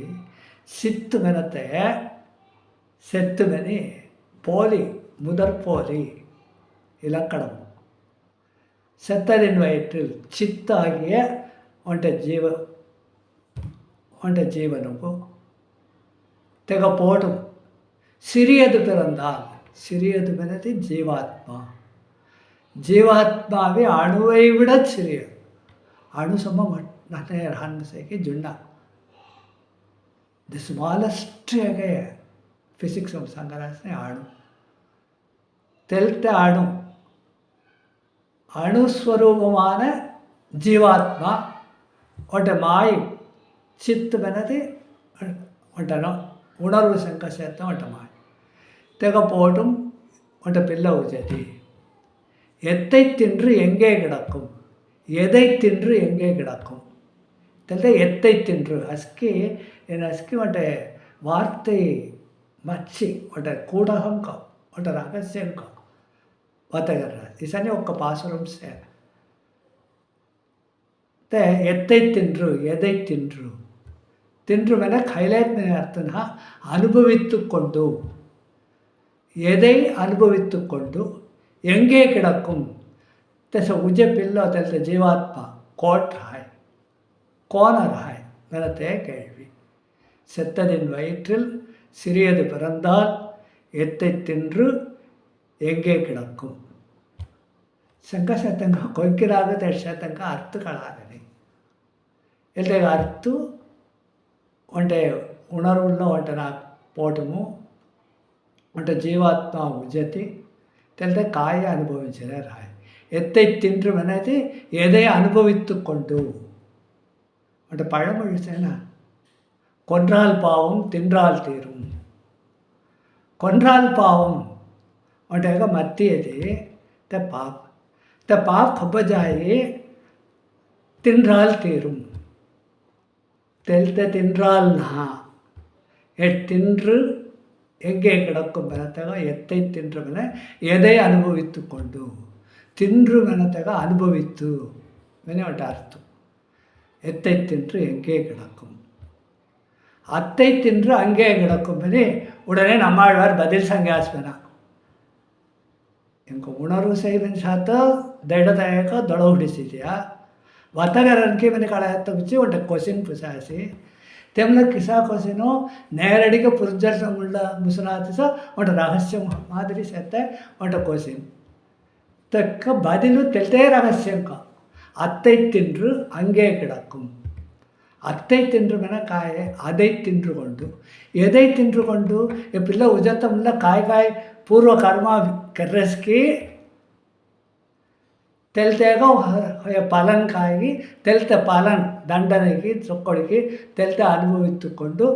Speaker 1: सित्त बनते सेत्त बनी पोली मुदर पोली इलक्कड़म செத்ததின் வயிற்றில் ಚಿತ್ತಾಗಿಯ ಒಂಟ ಜೀವನಕ್ಕೂ ತೆಗ ಪೋಟು ಸಿರಿಯದು ಪಿರಂದಾಲ್ ಸಿರಿಯದು ಬೆನತಿ ಜೀವಾತ್ಮ ಜೀವಾತ್ಮಾವಿ ಅಣುವೈ ವಿಡ ಸಿರಿಯ ಅಣು ಸಮ ನಟನೆ ಹಣ್ಣಸೇಗೆ ಜುಣ್ಣ ದಿ ಸ್ಮಾಲೆಸ್ಟ್ ಫಿಸಿಕ್ಸ್ ಸಂಗರಾಸನೆ ಅಣು தெல்த்த அணுஸ்வரூபமான ஜீவாத்மா ஒன்றை மாய் சித்து అనేది ఉంటాను உணர்வு சங்கசேத்தம் ஒன்றை மாய் திகப்போட்டும் ஒன்றை பிள்ளை உச்சதி எத்தை தின்று எங்கே கிடக்கும் எதை தின்று எங்கே கிடக்கும் தெல்ல எத்தை தின்று அஸ்கி என் அஸ்கி ஒன்றை வார்த்தை மச்சி ஒன்றை கூடகம் கா ஒன்றை ரகசியம் கா வத்தகர்ற இசனி ఒక్క பாசுரம் சே எத்தை தின்று எதை தின்று தின்று மேலே கைலேத்ன அர்த்தனா அனுபவித்து கொண்டு எதை அனுபவித்து கொண்டு எங்கே கிடக்கும் तसं उजे पिल्लो त्याला जीवात्मा कोट राहाय கோன ராய் நிலத்தே கேள்வி செத்ததின் வயிற்றில் சிறியது பிறந்தால் எத்தை தின்று எங்கே கிடக்கும் ಸಂಕಸತಂಗ ಕೊಯ್ಕಿರಾಗದ ಶತಂಗ ಅರ್ಥಗಳಾಗಲಿ ಇಲ್ಲಿಗೆ ಅರ್ಥ ಒಂಟೆ ಉಣರ್ವುள்ள ಒಂಟೆ ನಾ పోటము అంటే జీవాత్మ ఉజతి తెలితే కాయ అనుభవించలే రాయి ఎత్తై తిండ్రు అనేది ఎதை అనుభవిத்துக்கொண்டு అంటే பழமொழி சேனா கொன்றால் பாவம் தின்றால் தீரும் கொன்றால் பாவம் అంటే మత్తియది ते पाप ते पाप खब जाए तिन्राल तीरुम तेलते तिन्राल ना तिன்று எங்கே கிடக்கும் மெனத்தக எத்தை தின்று மென எதை அனுபவித்து கொண்டு தின்று மெனத்தக அனுபவித்து மென அர்த்தம் எத்தை தின்று எங்கே கிடக்கும் அத்தை தின்று அங்கே கிடக்கும் மெனே உடனே நம்மாழ்வார் பதில் சங்காஸ்மனா इंको उणर्व सैवन साथ दडदायक दड़ हुडिसिद्या वतगरनके मने कळायत बिಚ್ಚಿ ಒಂಟ ಕ್ವೆಶ್ಚನ್ ಪುಸಾಸಿ ತೆಮ್ಲ ಕಿಸಾ ಕ್ವೆಶ್ಚನ್ ನೇರಡಿಗೆ ಪುರ್ಜರ್ ಸಮುಳ್ಳ ಮುಸನಾತಿಸ ಒಂಟ ರಹಸ್ಯ ಮಾದರಿ ಸತ್ತೆ ಒಂಟ ಕ್ವೆಶ್ಚನ್ ತಕ್ಕ ಬದಿಲು ತೆಲ್ತೇ ರಹಸ್ಯಂಕ ಅತ್ತೈ ತಿಂದ್ರು ಅಂಗೇ கிடக்கும் ಅತ್ತೈ ತಿಂದ್ರು ಮನ ಕಾಯೆ ಅदै ತಿಂದ್ರುಕೊಂಡು ಎदै ತಿಂದ್ರುಕೊಂಡು ಈ ಪಿಲ್ಲ ಉಜತ ಮುಲ್ಲ ಕಾಯ್ पूर्व कर्म कर्रस्की तेलतेगा पालन कायगी तेलते पालन दंडनेगी चोक्कोडिगी तेलते अनुभवित्तुकोंडु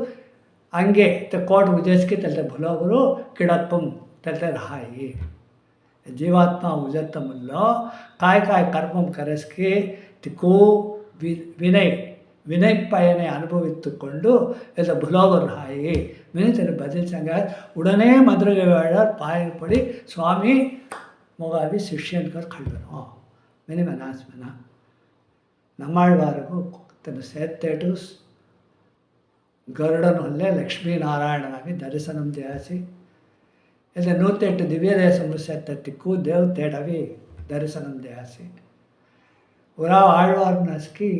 Speaker 1: हंगे कोट उजस्की तेलते भुलोगुरु किडप्पम तेलते रायी जीवात्मा उजत्तमुल्लो काय कर्मम करस्की तिक्कू विनय विनय पयने अनुभवित्तुकोंडु एल्ल भुलोगुरु रायी ಮಿನಿತನ ಬದಲ್ ಸಂಘ ಉಡನೆ ಮಧುರಗೆ வேளார் பாயல் படி சுவாமி ಮೊಗಾವಿ ಶಿಷ್ಯನ್ಕರ್ ಕಳ್ದನು ಮೆನೆ ಮನಾಸ್ಮನ ನಮ್ಮಾಳ್ವಾರಗೂ ತನ್ನ ಸೇತ್ತೇಟು ಗರುಡನೊಲ್ಲೆ ಲಕ್ಷ್ಮೀನಾರಾಯಣನಾಗಿ ದರ್ಶನಂ ದೇಸಿ ಇಲ್ಲ 108 ದಿವ್ಯ ದೇಶಮು ಸೇತ್ತತ್ತಿಕ್ಕು ದೇವ್ ತೇಡವಿ ದರ್ಶನಂ ದೇಸಿ ಉರಾ ಆಳ್ವಾರ್ನಸ್ಕಿ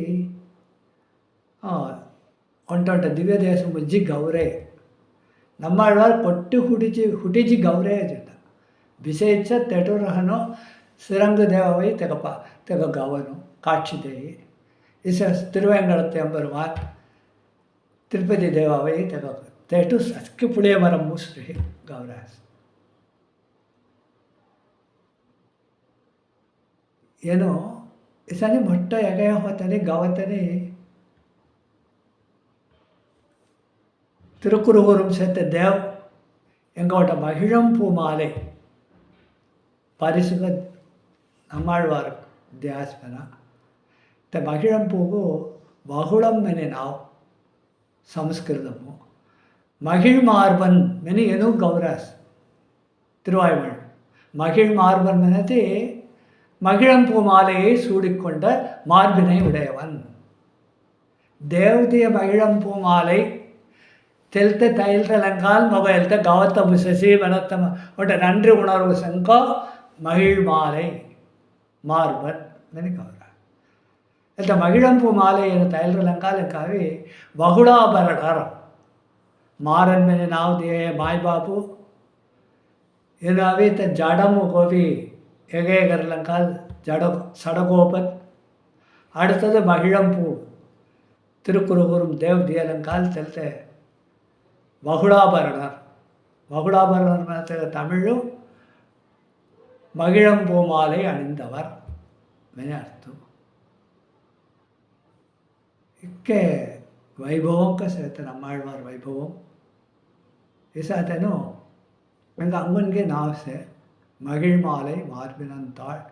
Speaker 1: ಒಂಟೊಂಟ ದಿವ್ಯ ದೇಶಮು ಜಿ ಗೌರೇ நம்மாழ்வார் கொட்டு ಹುಟಿಜಿ ಗೌರೇ ಜನ ವಿಶೇಷ ತೆಟುರಹನು ಸಿರಂಗ ದೇವವೈ ತೆಗ ಗವನು ಕಾಕ್ಷಿದೇವಿ ಇಸ ತಿರುವೆಂಗಳತ್ತೆ ಎಂಬರುವಾನ್ ತಿರುಪತಿ ದೇವವೈ ತೆಗ ತೆಟು ಅಕ್ಕಿ ಪುಳಿಯ ಮರಮ್ಮು ಶ್ರೀ ಗೌರಾಸ್ ಏನೋ ಇಸನಿ ಮೊಟ್ಟ ಎಗೆಯ ಹೋತನಿ ಗವತನಿ திருக்குறுகூரும் சேர்த்த தேவ் எங்கோட்ட மகிழம் பூ மாலை ಪರಿಸುಗ நம்மாழ்வார் ಧ್ಯಾಸ್ಮನ ತ ಮಹಿಳಂ ಪೂವು ಬಹುಳಂ ಮೆನೆ ನಾವು ಸಂಸ್ಕೃತಮು மகிழ் மார்பன் மெனி எனு கௌராஸ் திருவாய்மொழி மகிழ் மார்பன் மெனதி மகிழம்பூ மாலையை சூடிக்கொண்ட மார்பினை உடையவன் தேவதிய மகிழம்பூ மாலை தெல்த்த தைல்தலங்கால் மொபைல்த்த கவத்த புசசி மனத்தம ஒட்ட நன்றி உணர்வு சங்கோ மகிழ் மாலை மார்பன் மெனி கௌரா இந்த மகிழம்பூ மாலை என தைல்தலங்கால் காவி ಬಹುಳಾಭರಣರ ಮಾರನ್ ಮೇಲೆ ನಾವು ದೇ ಮಾಯ್ ಬಾಬು ಏನಾವಿ ತ ಜಡಮು ಗೋವಿ எகேகர்லங்கால் சடகோபன் அடுத்தது மகிழம்பூ திருக்குறுகூரும் தேவ் தியலங்கால் தெல்த்த ಬಹುಳಾಭರಣர் ಬಹುಳಾಭರಣர் தமிழும் மகிழம்பூ மாலை அணிந்தவர் मैंने अर्थो इक्के वैभवों का सहते नम्माழ்வார் वैभवों ऐसा नो எங்கள் அம்மன்கே நாவ் से மகிழ் மாலை மார்பினந்தாள்